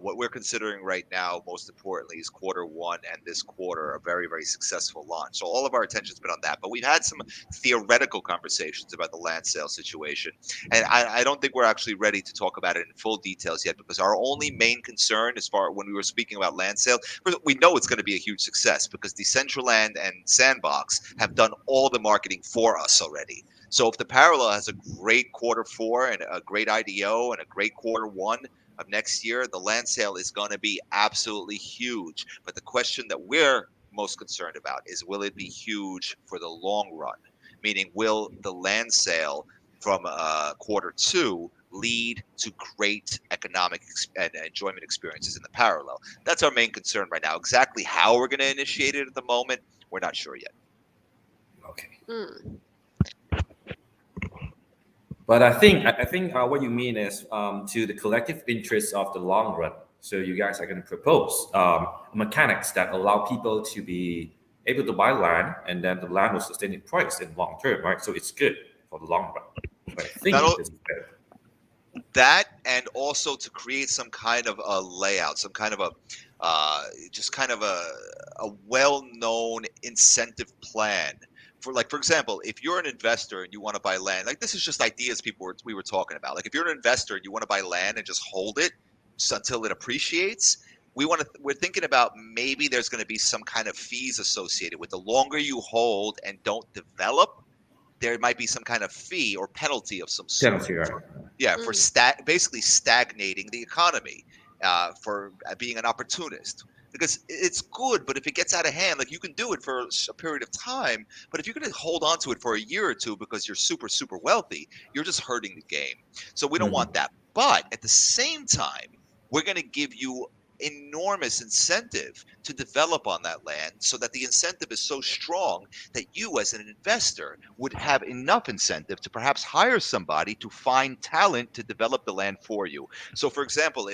What we're considering right now, most importantly, is quarter one and this quarter a very, very successful launch. So all of our attention's been on that. But we've had some theoretical conversations about the land sale situation, and I don't think we're actually ready to talk about it in full details yet because our only main concern, as far when we were speaking about land sale, we know it's going to be a huge success because Decentraland and Sandbox have done all the marketing for us already. So if the parallel has a great quarter four and a great IDO and a great quarter one of next year, the land sale is going to be absolutely huge. But the question that we're most concerned about is, will it be huge for the long run? Meaning, will the land sale from quarter two lead to great economic and enjoyment experiences in the parallel? That's our main concern right now. Exactly how we're going to initiate it at the moment, we're not sure yet.
Okay.
mm.
But I think what you mean is to the collective interests of the long run. So you guys are going to propose mechanics that allow people to be able to buy land, and then the land will sustain its price in long term, right? So it's good for the long run. So I
Not
think this is good.
that, and also to create some kind of a layout, some kind of a just kind of a well-known incentive plan for, like, for example, if you're an investor and you want to buy land, like, this is just ideas we were talking about. Like, if you're an investor and you want to buy land and just hold it until it appreciates, we're thinking about maybe there's going to be some kind of fees associated with the longer you hold and don't develop. There might be some kind of fee or penalty of some sort
Penalty, right?
for, yeah, for
Mm,
basically stagnating the economy, for being an opportunist. Because it's good, but if it gets out of hand, like, you can do it for a period of time, but if you're going to hold on to it for a year or two because you're super super wealthy, you're just hurting the game. So we don't want
Mhm.
that. But at the same time, we're going to give you enormous incentive to develop on that land, so that the incentive is so strong that you, as an investor, would have enough incentive to perhaps hire somebody to find talent to develop the land for you. So, for example,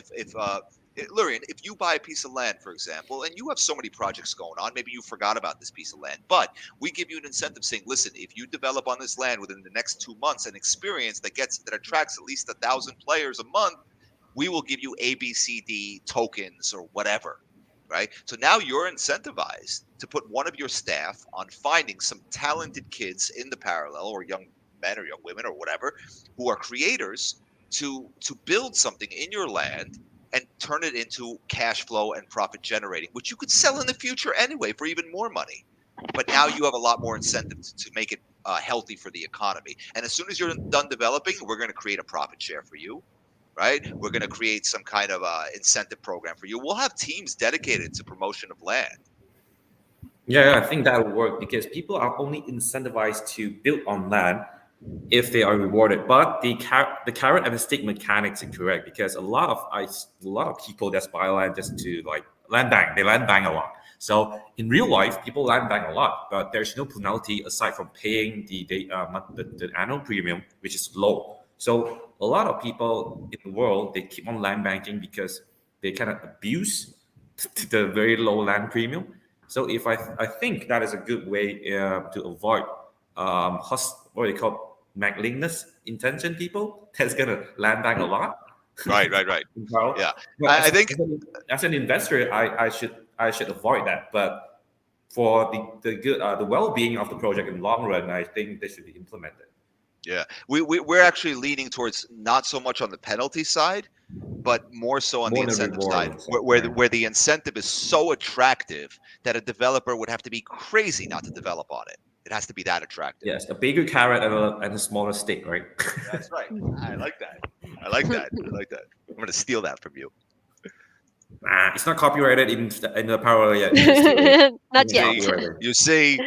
Lurian, if you buy a piece of land, for example, and you have so many projects going on, maybe you forgot about this piece of land, but we give you an incentive saying, listen, if you develop on this land within the next 2 months an experience that attracts at least 1,000 players a month, we will give you ABCD tokens or whatever. Right. So now you're incentivized to put one of your staff on finding some talented kids in the parallel, or young men or young women or whatever, who are creators, to build something in your land and turn it into cash flow and profit generating, which you could sell in the future anyway for even more money. But now you have a lot more incentive to make it healthy for the economy. And as soon as you're done developing, we're going to create a profit share for you, right? We're going to create some kind of incentive program for you. We'll have teams dedicated to promotion of land.
Yeah, I think that will work because people are only incentivized to build on land if they are rewarded. But the carrot and the stick mechanics are correct because a lot of people just buy land just to like land bank. They land bank a lot. So in real life, people land bank a lot, but there's no penalty aside from paying the annual premium, which is low. So a lot of people in the world they keep on land banking because they kind of abuse the very low land premium. So if I think that is a good way to avoid what do you call magnanimous intention people that's gonna land bank a lot.
Right, right, right.
Well,
Yeah,
but
I think
as an investor, I should avoid that. But for the good the well being of the project in the long run, I think they should be implemented.
yeah, we're actually leaning towards not so much on the penalty side, but more so on the
More than
incentive side,
rewarding, so,
where
right?
where the incentive is so attractive that a developer would have to be crazy not to develop on it. It has to be that attractive.
Yes, a bigger carrot and a smaller stick, right?
That's right. I like that. I like that. I like that. I'm going to steal that from you.
Nah, it's not copyrighted in the parallel yet. You can steal it. You
not
can
yet.
See,
copyright it.
you see.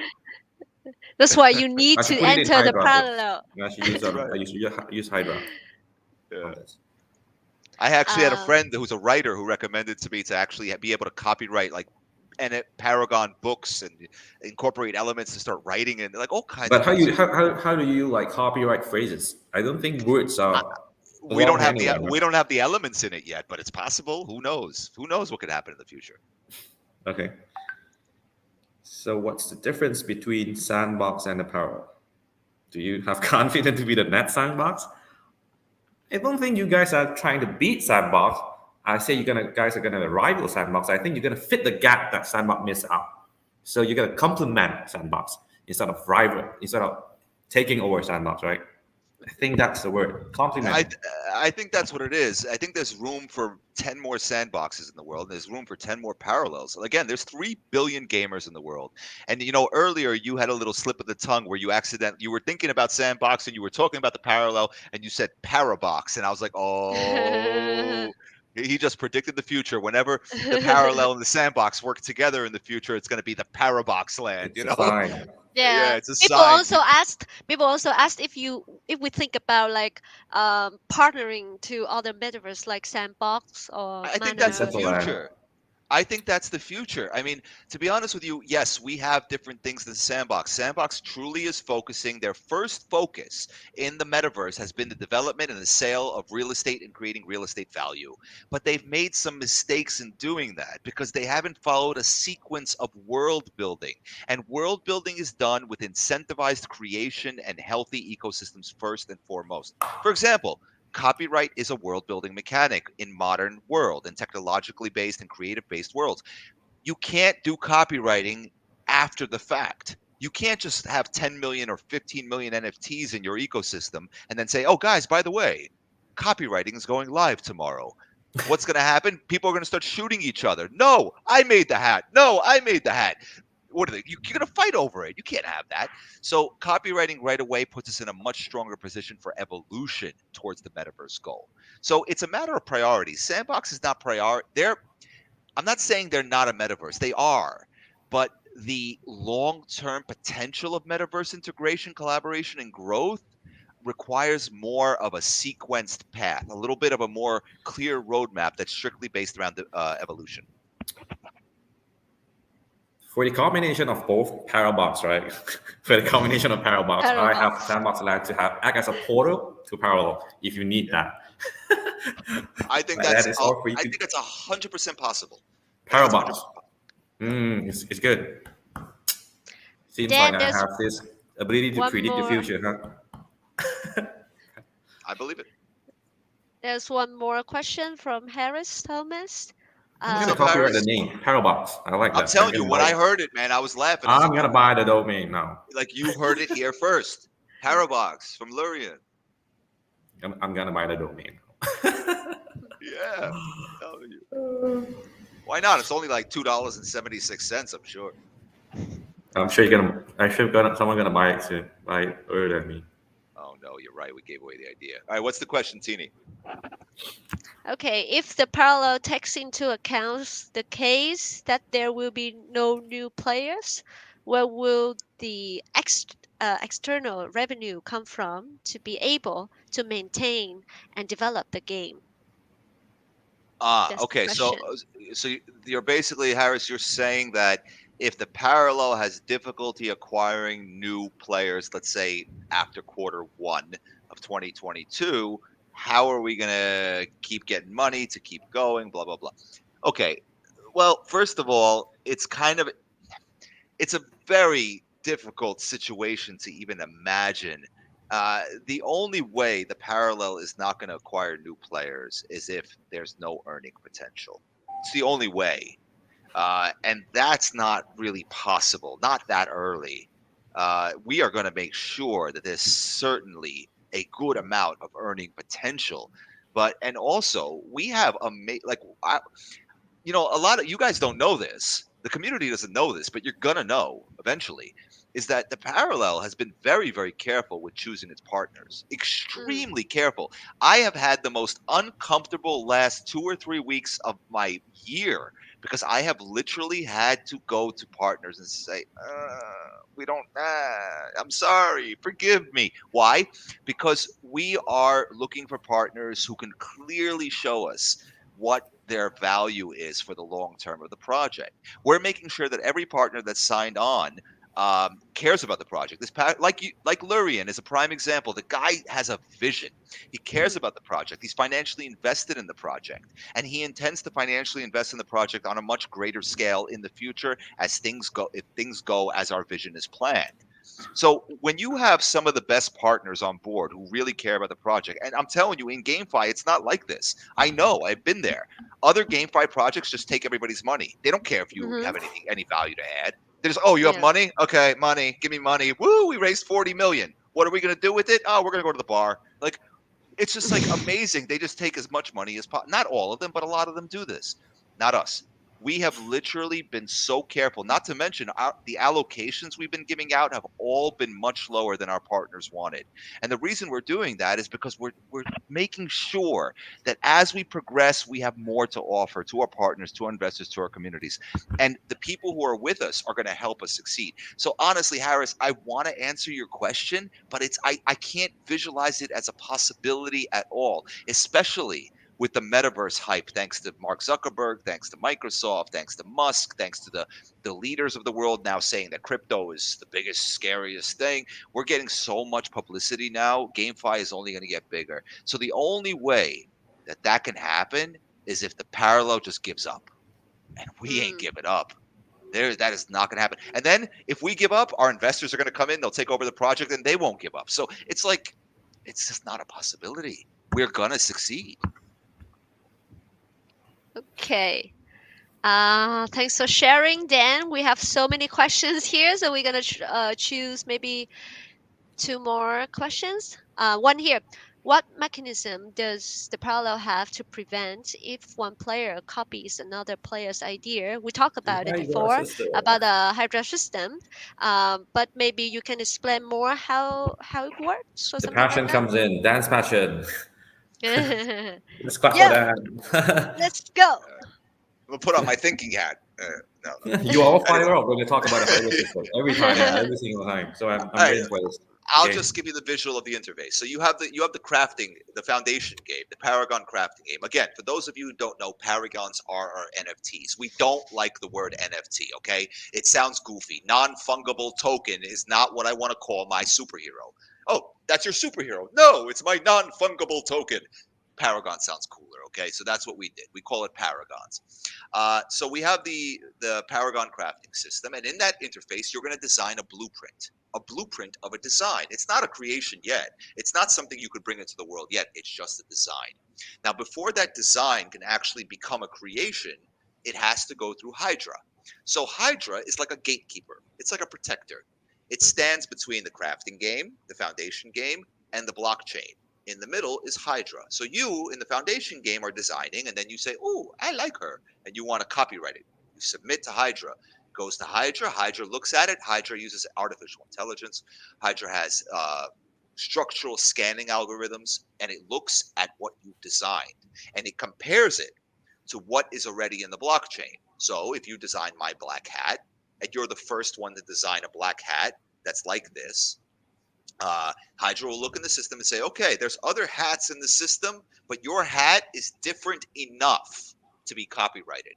That's why you need
I
to
should put it in
enter the
Hydra first.
parallel.
I should use
That's right.
use Hydra
Yeah.
on this.
I actually had a
Um,
friend who's a writer who recommended to me to actually be able to copyright, like, and Paragon books, and incorporate elements to start writing, and like all kinds
But
of uses.
how do you like copyright phrases? I don't think words
I, we don't
belong
have the
anywhere.
we don't have the elements in it yet, but it's possible. Who knows? Who knows what could happen in the future?
Okay. So what's the difference between sandbox and a parallel? Do you have confidence to be the net sandbox? I don't think you guys are trying to beat sandbox. I say guys are gonna rival sandbox. I think you're gonna fit the gap that sandbox missed out. So you're gonna complement sandbox instead of taking over sandbox, right? I think that's the word.
I
Complement.
I think that's what it is. I think there's room for 10 more sandboxes in the world. There's room for 10 more parallels. Again, there's 3 billion gamers in the world. And earlier you had a little slip of the tongue where you were thinking about sandbox and you were talking about the parallel and you said parabox, and I was like, "Oh, he just predicted the future. Whenever the parallel and the sandbox work together in the future, it's going to be the parabox land,
It's a sign.
Yeah,
yeah.
it's a
People
sign.
also asked. People also asked if we think about like partnering to other metaverse like Sandbox or
I think that's the
Mana.
Decentraland.
future. I think that's the future. I mean, to be honest with you, yes, we have different things than Sandbox. Sandbox truly is focusing, their first focus in the metaverse has been the development and the sale of real estate and creating real estate value. But they've made some mistakes in doing that because they haven't followed a sequence of world building. And world building is done with incentivized creation and healthy ecosystems first and foremost. For example, copyright is a world building mechanic in modern world and technologically based and creative based worlds. You can't do copywriting after the fact. You can't just have 10 million or 15 million NFTs in your ecosystem and then say, oh guys, by the way, copywriting is going live tomorrow. What's going to happen? People are going to start shooting each other. No, I made the hat. No, I made the hat. What are they? You're going to fight over it. You can't have that. So copywriting right away puts us in a much stronger position for evolution towards the metaverse goal. So it's a matter of priorities. Sandbox is not priority. I'm not saying they're not a metaverse. They are, but the long-term potential of metaverse integration, collaboration, and growth requires more of a sequenced path, a little bit of a more clear roadmap that's strictly based around the evolution.
For the combination of both Parabox, right? For the combination of Parabox, I have
Parabox.
Sandbox Lab to have act as a portal to Parallel if you need that.
I think
But that
that's
is all free
I
to
think that's 100% possible. I think it's
Parabox.
100%.
It's good. Seems like
Then
I
there's
have this ability to
one
predict the
more.
future, huh?
I believe it.
There's one more question from Harris Thomas.
I'm
What's
gonna
up,
What
copyright the
Harris?
is
name Parabox. I like
I'm
that. I'm
telling you,
gonna
when
buy
I
it.
heard it, man, I was laughing. I was
I'm
like,
gonna buy the domain now.
you heard it here first. Parabox from Lurion.
I'm gonna buy the domain.
Yeah, I'm telling you. Why not? It's only like $2.76, I'm sure.
I'm sure you're gonna. I'm sure someone gonna buy it soon. Buy it earlier than me.
Oh no, you're right. We gave away the idea. All right, what's the question, Teeny?
okay? If the parallel takes into account the case that there will be no new players, where will the external revenue come from to be able to maintain and develop the game?
Ah,
That's the
okay. So,
question.
you're basically, Harris, you're saying that if the parallel has difficulty acquiring new players, let's say after quarter one of 2022, how are we going to keep getting money to keep going? Blah, blah, blah. Okay. Well, first of all, it's a very difficult situation to even imagine. The only way the parallel is not going to acquire new players is if there's no earning potential. It's the only way. And that's not really possible, not that early. We are going to make sure that there's certainly a good amount of earning potential. And also, we have a lot of you guys don't know this. The community doesn't know this, but you're gonna know eventually. Is that the parallel has been very, very careful with choosing its partners.
Mm,
Extremely careful. I have had the most uncomfortable last 2 or 3 weeks of my year because I have literally had to go to partners and say, we don't, I'm sorry, forgive me. Why? Because we are looking for partners who can clearly show us what their value is for the long term of the project. We're making sure that every partner that's signed on cares about the project. Like Lurion is a prime example. The guy has a vision. He cares
mm,
about the project. He's financially invested in the project, and he intends to financially invest in the project on a much greater scale in the future as things go. If things go as our vision is planned. So when you have some of the best partners on board who really care about the project, and I'm telling you, in GameFi, it's not like this. I know, I've been there. Other GameFi projects just take everybody's money. They don't care if you
mm-hmm.
have any value to add. They just, oh, you have
Yeah.
money? Okay, money. Give me money. Woo, we raised 40 million. What are we gonna do with it? Oh, we're gonna go to the bar. Like it's just like amazing. They just take as much money as possible. Not all of them, but a lot of them do this. Not us. We have literally been so careful. Not to mention the allocations we've been giving out have all been much lower than our partners wanted. And the reason we're doing that is because we're making sure that as we progress, we have more to offer to our partners, to our investors, to our communities. And the people who are with us are going to help us succeed. So honestly, Harris, I want to answer your question, but I can't visualize it as a possibility at all, especially with the metaverse hype, thanks to Mark Zuckerberg, thanks to Microsoft, thanks to Musk, thanks to the leaders of the world now saying that crypto is the biggest, scariest thing. We're getting so much publicity now. GameFi is only going to get bigger. So the only way that that can happen is if the parallel just gives up, and we ain't
Mm.
giving up. That is not going to happen. And then if we give up, our investors are going to come in, they'll take over the project, and they won't give up. So it's like, it's just not a possibility. We're going to succeed.
Okay. Thanks for sharing, Dan. We have so many questions here, so we're gonna choose maybe two more questions. One here. What mechanism does the parallel have to prevent if one player copies another player's idea? We talked
The
about it
Hydra
before
System.
about the Hydra system, but maybe you can explain more how it works or
The
something like
passion
that.
comes in. Dance passion.
Yeah,
Let's clap for that.
let's go.
We'll put on my thinking hat. No, no.
You all
Anyway,
fire up when you talk about the Hydra System. Every time, yeah, every single time. So I'm
all right.
waiting for this.
I'll
Okay.
just give you the visual of the interface. So you have the crafting, the foundation game, the Paragon crafting game. Again, for those of you who don't know, Paragons are our NFTs. We don't like the word NFT, okay? It sounds goofy. Non-fungible token is not what I want to call my superhero. Oh, that's your superhero. No, it's my non-fungible token. Paragon sounds cooler, okay? So that's what we did. We call it Paragons. So we have the Paragon crafting system, and in that interface, you're going to design a blueprint of a design. It's not a creation yet. It's not something you could bring into the world yet. It's just a design. Now, before that design can actually become a creation, it has to go through Hydra. So Hydra is like a gatekeeper. It's like a protector. It stands between the crafting game, the foundation game, and the blockchain. In the middle is Hydra. So you in the foundation game are designing, and then you say, "Oh, I like her," and you want to copyright it. You submit to Hydra. Goes to Hydra. Hydra looks at it. Hydra uses artificial intelligence. Hydra has structural scanning algorithms, and it looks at what you've designed, and it compares it to what is already in the blockchain. So if you design my black hat, and you're the first one to design a black hat that's like this, Hydra will look in the system and say, okay, there's other hats in the system, but your hat is different enough to be copyrighted.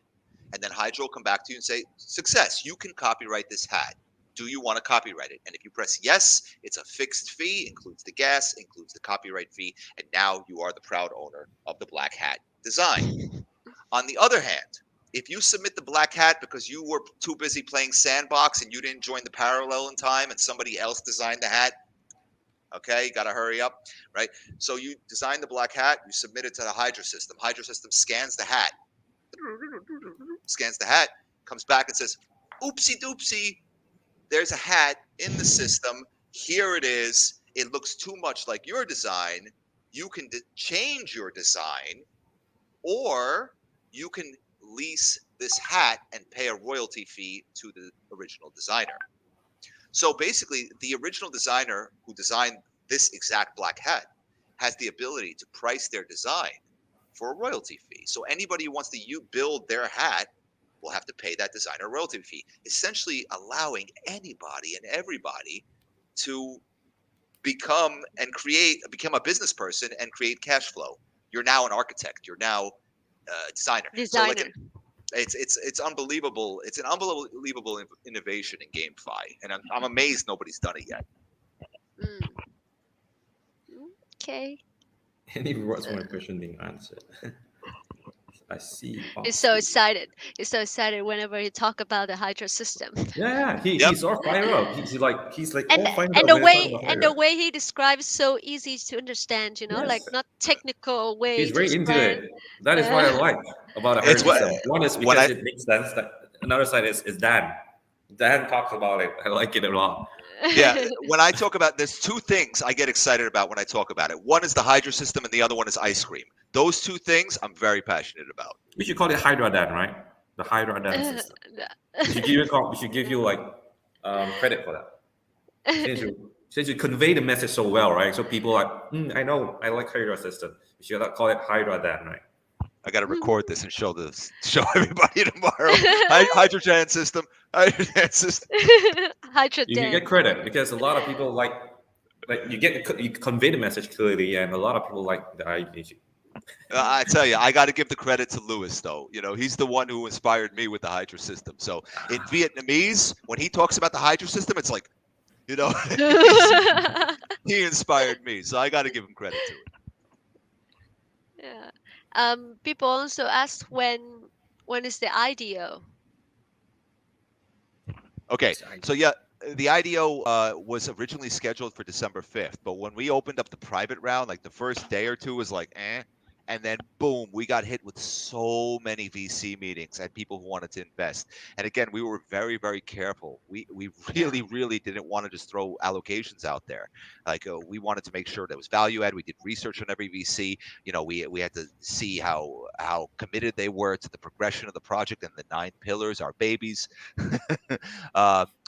And then Hydra will come back to you and say, success, you can copyright this hat. Do you want to copyright it? And if you press yes, it's a fixed fee, includes the gas, includes the copyright fee, and now you are the proud owner of the black hat design. On the other hand, if you submit the black hat because you were too busy playing Sandbox and you didn't join the parallel in time and somebody else designed the hat, okay, you got to hurry up, right? So you design the black hat, you submit it to the Hydra system. Hydra system scans the hat, comes back and says, oopsie doopsie, there's a hat in the system. Here it is. It looks too much like your design. You can change your design, or you can lease this hat and pay a royalty fee to the original designer. So basically, the original designer who designed this exact black hat has the ability to price their design for a royalty fee. So anybody who wants to build their hat will have to pay that designer a royalty fee, essentially allowing anybody and everybody to become a business person and create cash flow. You're now an architect. You're now a designer. So like it's unbelievable. It's an unbelievable innovation in GameFi, and I'm amazed nobody's done it yet.
Mm. Okay.
Any words my question being answered? I see.
He's so excited. He's so excited whenever he talk about the Hydra system.
Yeah,
Yep.
he's all fired up. He's like
and
all fired
and
up
the
when he's talking
way
about
and the
Hydra.
way he describes so easy to understand, like
Yes,
not technical way
he's
to
very into
explain.
it. That is what I like about a
It's
Hydra
what
system. One is
when
because it makes sense. That another side is Dan. Dan talks about it. I like it a lot.
yeah, when I talk about, there's two things I get excited about when I talk about it. One is the Hydra system, and the other one is ice cream. Those two things I'm very passionate about.
We should call it Hydra Dan, right? The Hydra Dan system. We should give you like credit for that. Since you convey the message so well, right? So people are like, I know, I like Hydra system. We should call it Hydra Dan, right?
I got to record this and show everybody tomorrow. Hydrogen system. Hydrogen system.
Hydra
You can
Dan.
get credit because a lot of people like you convey the message clearly, and a lot of people like the idea.
I tell you, I got to give the credit to Lewis, though. You know, he's the one who inspired me with the Hydra system. So in Vietnamese, when he talks about the Hydra system, it's like, you know, he's, he inspired me. So I got to give him credit to it.
Yeah. People also ask when is the IDO?
Okay,
So
so yeah, the IDO was originally scheduled for December 5th, but when we opened up the private round, like the first day or two was like, eh. And then boom, we got hit with so many VC meetings and people who wanted to invest. And again, we were very, very careful. We
Yeah.
really, really didn't want to just throw allocations out there. Like we wanted to make sure there was value add. We did research on every VC. You know, we had to see how committed they were to the progression of the project and the 9 pillars, our babies.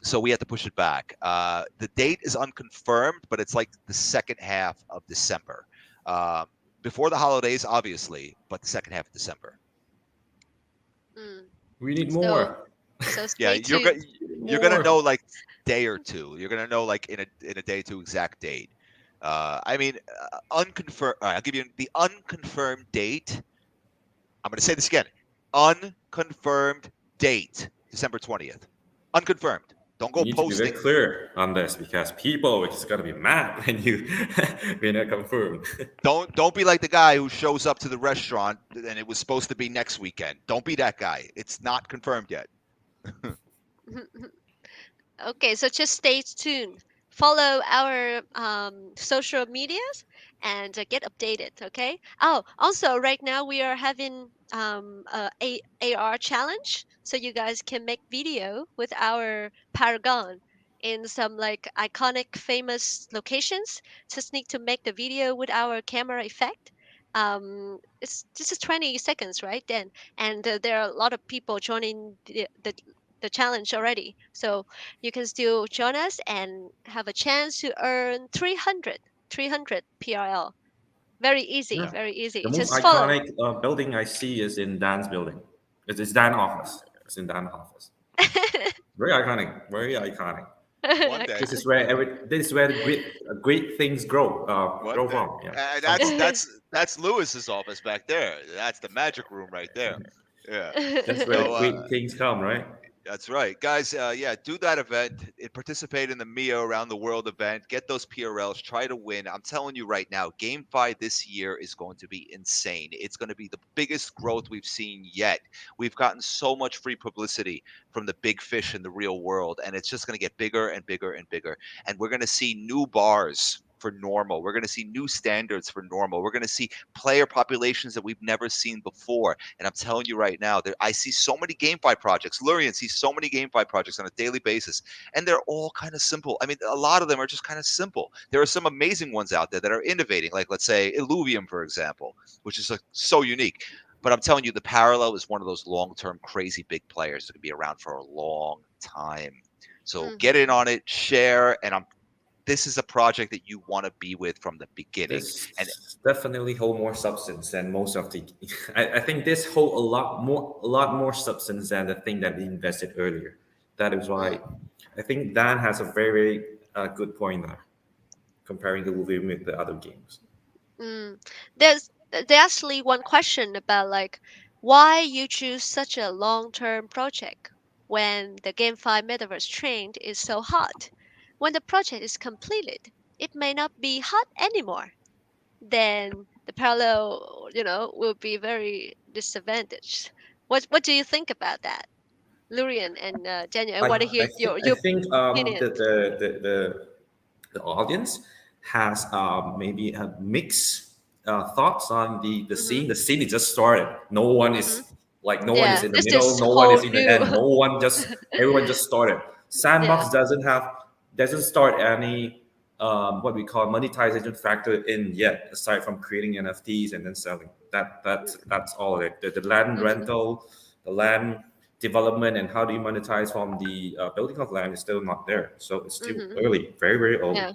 So we had to push it back. The date is unconfirmed, but it's like the second half of December. Um, before the holidays, obviously, but the second half of December.
Mm.
we need
So
more.
so
Yeah,
stay tuned.
you're gonna
More.
know like day or two. You're gonna know like in a day or two exact date. I mean, unconfirmed. I'll give you the unconfirmed date. I'm gonna say this again. Unconfirmed date, December 20th. Unconfirmed. Don't
We
go
need to be very
posting.
clear on this because people are just gonna be mad when you when not confirmed.
Don't be like the guy who shows up to the restaurant and it was supposed to be next weekend. Don't be that guy. It's not confirmed yet.
Okay, so just stay tuned. Follow our social medias and get updated. Okay. Oh, also, right now we are having AR challenge, so you guys can make video with our Paragon in some like iconic, famous locations. Just need to make the video with our camera effect. It's this is 20 seconds, right? Then, and there are a lot of people joining the challenge already. So you can still join us and have a chance to earn 300 PRL. Very easy,
Yeah.
very
The
easy.
most
Just follow.
iconic building I see is in Dan's building. It's Dan office. It's in Dan office. Very iconic. Very iconic.
One day.
This is where this is where the great things
One
grow
day.
from. Yeah, come
That's
from.
that's Lewis's office back there. That's the magic room right there. Yeah.
That's where the
So
great things come, right?
that's right, guys. Yeah, do that event. Participate in the Mio Around the World event. Get those PRLs. Try to win. I'm telling you right now, GameFi this year is going to be insane. It's going to be the biggest growth we've seen yet. We've gotten so much free publicity from the big fish in the real world, and it's just going to get bigger and bigger and bigger. And we're going to see new bars for normal. We're going to see new standards for normal. We're going to see player populations that we've never seen before. And I'm telling you right now, I see so many GameFi projects. Lurion sees so many GameFi projects on a daily basis, and they're all kind of simple. I mean, a lot of them are just kind of simple. There are some amazing ones out there that are innovating, like let's say Illuvium, for example, which is like, so unique. But I'm telling you, the Parallel is one of those long-term, crazy big players that can be around for a long time. So get in
Mhm.
on it, share, and this is a project that you want to be with from the beginning. And
This definitely hold more substance than most of the. I think this hold a lot more substance than the thing that we invested earlier. That is why
Mm.
I think Dan has a very good point there, comparing the movie with the other games.
Mm. There's actually one question about like why you choose such a long-term project when the GameFi Metaverse trend is so hot. When the project is completed, it may not be hot anymore. Then the parallel, will be very disadvantaged. What do you think about that, Lurian and Daniel? I want to hear
I
your
think
opinion.
the audience has maybe a mixed thoughts on the
Mm-hmm.
scene. The scene is just started. No one
Mm-hmm.
is like no one is
Yeah,
in the
this
middle.
is
No one
whole
is in the
new.
end. No one just everyone just started.
Yeah.
Sandbox doesn't start any what we call monetization factor in yet, aside from creating NFTs and then selling. That's all of it. The land
Mm-hmm.
rental, the land development, and how do you monetize from the building of land is still not there. So it's still
Mm-hmm.
early, very very early.
Yeah.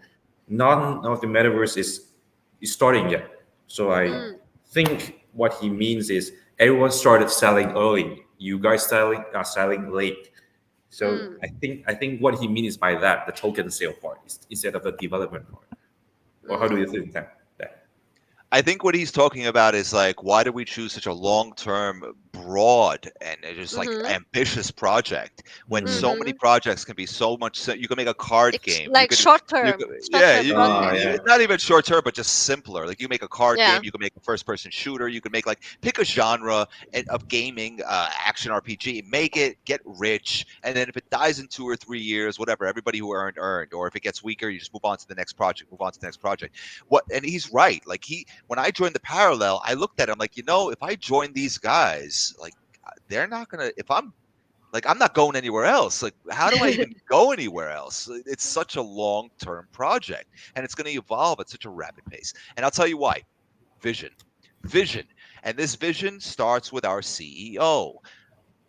None of the metaverse is starting yet. So I
Mm.
think what he means is everyone started selling early. You guys selling are selling late. So
Mm.
I think what he means by that, the token sale part, instead of the development part. Or how do you
Mm.
think that?
I think what he's talking about is like, why do we choose such a long-term, broad, and just like
Mhm.
ambitious project when so many
Mhm.
projects can be so much? You can make a card game.
Like short
Yeah,
term
Oh,
project.
yeah.
not even short-term, but just simpler. Like you make a card game,
Yeah.
you can make a first-person shooter, you can make like pick a genre of gaming, action RPG, make it, get rich, and then if it dies in 2 or 3 years, whatever, everybody who earned, or if it gets weaker, you just move on to the next project, move on to the next project. What? And he's right. Like when I joined the Parallel, I looked at him like, if I join these guys, like they're not gonna. If I'm like, I'm not going anywhere else. Like, how do I even go anywhere else? It's such a long term project, and it's going to evolve at such a rapid pace. And I'll tell you why. Vision, vision, and this vision starts with our CEO.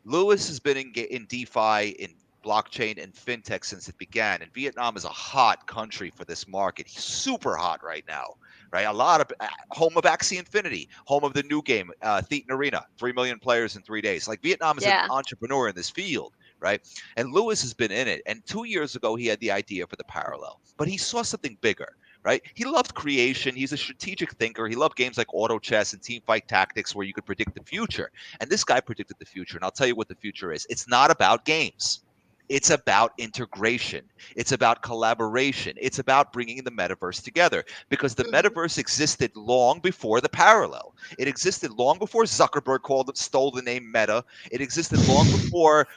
Lewis has been in DeFi, in blockchain, and fintech since it began. And Vietnam is a hot country for this market. He's super hot right now, right? A lot of home of Axie Infinity, home of the new game, Thetan Arena, 3 million players in 3 days. Like Vietnam is an
Yeah.
entrepreneur in this field, right? And Lewis has been in it. And 2 years ago, he had the idea for the parallel, but he saw something bigger. Right? He loved creation. He's a strategic thinker. He loved games like auto chess and team fight tactics where you could predict the future. And this guy predicted the future. And I'll tell you what the future is. It's not about games. It's about integration. It's about collaboration. It's about bringing the metaverse together because the
Mhm.
metaverse existed long before the parallel. It existed long before Zuckerberg stole the name Meta. It existed long before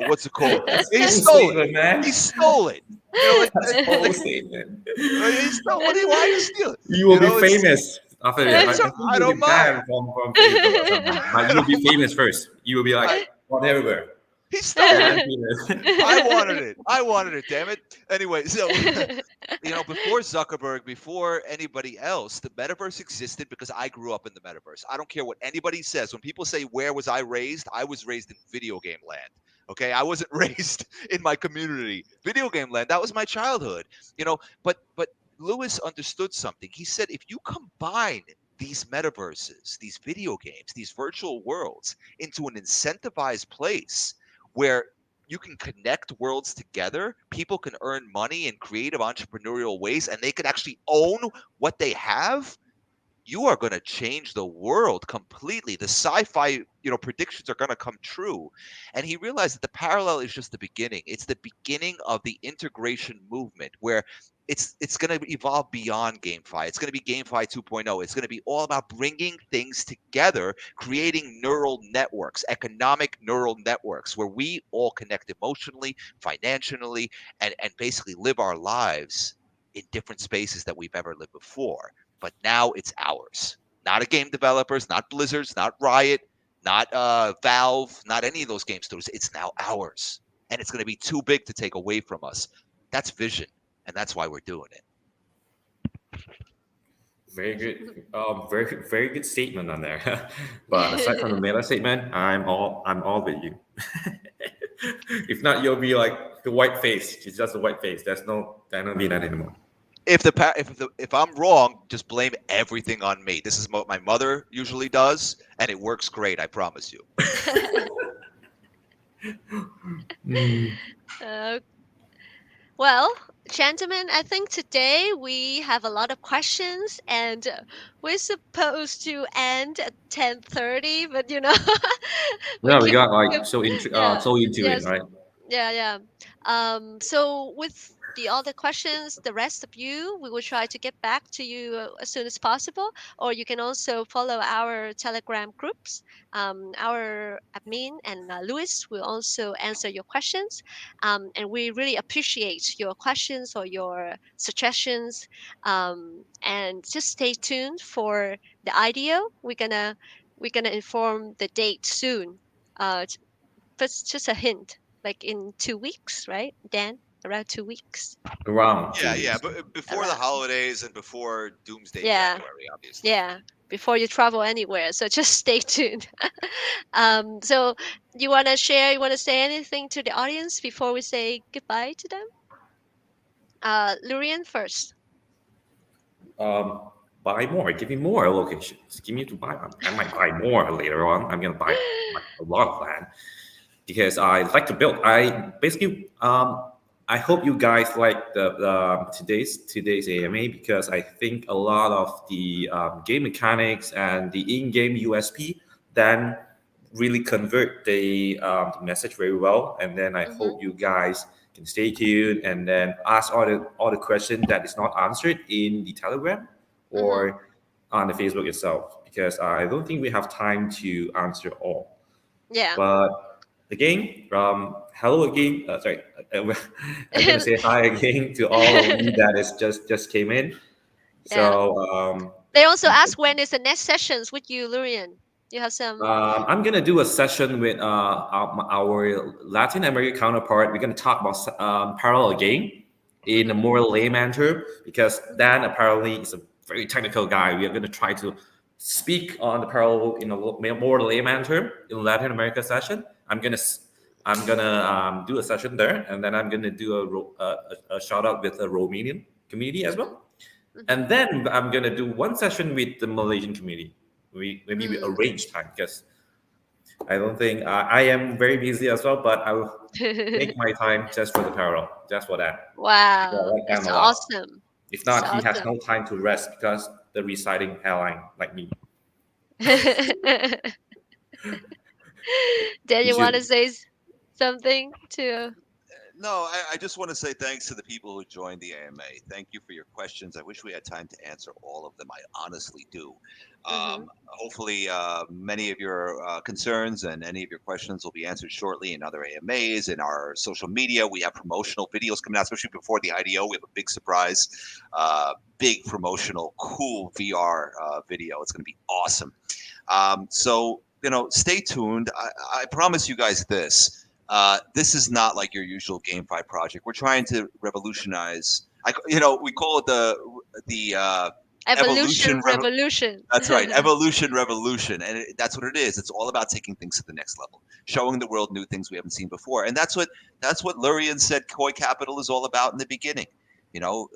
what's it called?
That's
He
bold
stole it.
statement, man.
He stole it. You know,
That's bold statement.
he stole. Why do you steal it?
You will be
It's
famous after that. I think
I
you'll
don't
be
mind.
banned from Facebook or something. But
I
you'll
don't
be famous first. You will be like
I,
on everywhere.
he stole
Dan
it.
famous.
I wanted it. I wanted it. Damn it. Anyway, so before Zuckerberg, before anybody else, the metaverse existed because I grew up in the metaverse. I don't care what anybody says. When people say, "Where was I was raised in video game land." Okay, I wasn't raised in my community. Video game land. That was my childhood. But Lewis understood something. He said, if you combine these metaverses, these video games, these virtual worlds into an incentivized place where you can connect worlds together. People can earn money in creative entrepreneurial ways and they can actually own what they have. You are going to change the world completely. The sci-fi, predictions are going to come true. And he realized that the parallel is just the beginning. It's the beginning of the integration movement where it's going to evolve beyond GameFi. It's going to be GameFi 2.0. It's going to be all about bringing things together, creating neural networks, economic neural networks, where we all connect emotionally, financially, and basically live our lives in different spaces that we've ever lived before. But now it's ours. Not a game developers, not Blizzard's, not Riot, not Valve, not any of those game studios. It's now ours, and it's going to be too big to take away from us. That's vision, and that's why we're doing it.
Very good. Very very good statement on there. But aside from the meta statement, I'm all with you. If not, you'll be like the white face. She's just a white face. There's no be that anymore.
If I'm wrong, just blame everything on me. This is what my mother usually does, and it works great. I promise you.
Mm.
Uh, well, gentlemen, I think today we have a lot of questions, and we're supposed to end at 10:30, but we
Yeah, we
keep,
got
keep
like
yeah,
so into it,
yes,
right?
yeah, yeah. So with the other questions, the rest of you, we will try to get back to you as soon as possible. Or you can also follow our Telegram groups. Our admin and Louis will also answer your questions. And we really appreciate your questions or your suggestions. And just stay tuned for the IDO. We're gonna inform the date soon. Just a hint, like in 2 weeks, right, Dan? Around 2 weeks.
Around two
Yeah,
weeks.
but before the
Around.
holidays and before Doomsday
Yeah,
January, obviously.
yeah. Before you travel anywhere, so just stay tuned. So you wanna say anything to the audience before we say goodbye to them? Lurian first.
Um, buy more. Give me more locations. Give me to buy. I might buy more later on. I'm gonna buy like a lot of land because I like to build. I basically I hope you guys like the today's AMA because I think a lot of the game mechanics and the in-game USP then really convert the message very well. And then I
Mhm.
hope you guys can stay tuned and then ask all the questions that is not answered in the Telegram
Mhm.
or on the Facebook itself because I don't think we have time to answer all.
Yeah.
But again, hello again. Sorry, I'm gonna say hi again to all of you that is just came in.
Yeah.
So
They also ask when is the next sessions with you, Lurian. You have some.
I'm gonna do a session with our Latin American counterpart. We're gonna talk about parallel game in a
Mhm.
more layman term because
Mhm.
Dan apparently is a very technical guy. We are gonna try to speak on the parallel in a more layman term in Latin America session. I'm gonna do a session there, and then I'm gonna do a shout out with the Romanian community as
Mhm.
well.
Mhm.
And then I'm gonna do one session with the Malaysian community. Maybe we
Mm.
arrange time because I don't think I am very busy as well, but I will make my time just for the parallel, just for that. Because I
Wow,
like
that's
him a lot.
awesome.
If
That's
not, he has
awesome.
no time to rest because the residing airline like me.
Then
You
you want
should.
to say something to?
No, I just want to say thanks to the people who joined the AMA. Thank you for your questions. I wish we had time to answer all of them. I honestly do.
Mhm.
Hopefully, many of your concerns and any of your questions will be answered shortly in other AMAs, in our social media. We have promotional videos coming out, especially before the IDO. We have a big surprise, big promotional, cool VR video. It's going to be awesome. So, stay tuned. I promise you guys this. This is not like your usual GameFi project. We're trying to revolutionize. We call it the
Evolution
evolution.
revolution.
That's right, evolution revolution, and that's what it is. It's all about taking things to the next level, showing the world new things we haven't seen before, and that's what Lurion said. Koi Capital is all about in the beginning. You know,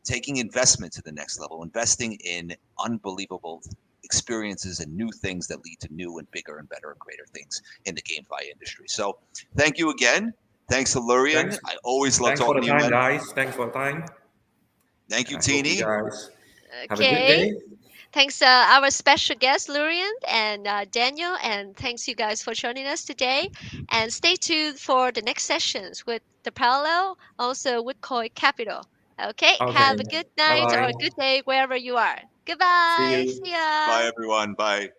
taking investment to the next level, investing in unbelievable experiences and new things that lead to new and bigger and better and greater things in the GameFi industry. So, thank you again. Thanks to Lurion.
Thanks.
I always love
Thanks for
talking
the
to you,
time,
man.
guys. Thanks for the time.
Thank
And
you,
I hope you
Tienee.
guys have a good
Okay.
day.
Thanks, our special guest Lurian and Daniel, and thanks you guys for joining us today. And stay tuned for the next sessions with the parallel, also with Koi Capital. Okay,
Okay.
have a good
Bye
night or
bye.
a good day wherever you are.
See
Goodbye.
you.
See
Bye,
ya.
everyone. Bye.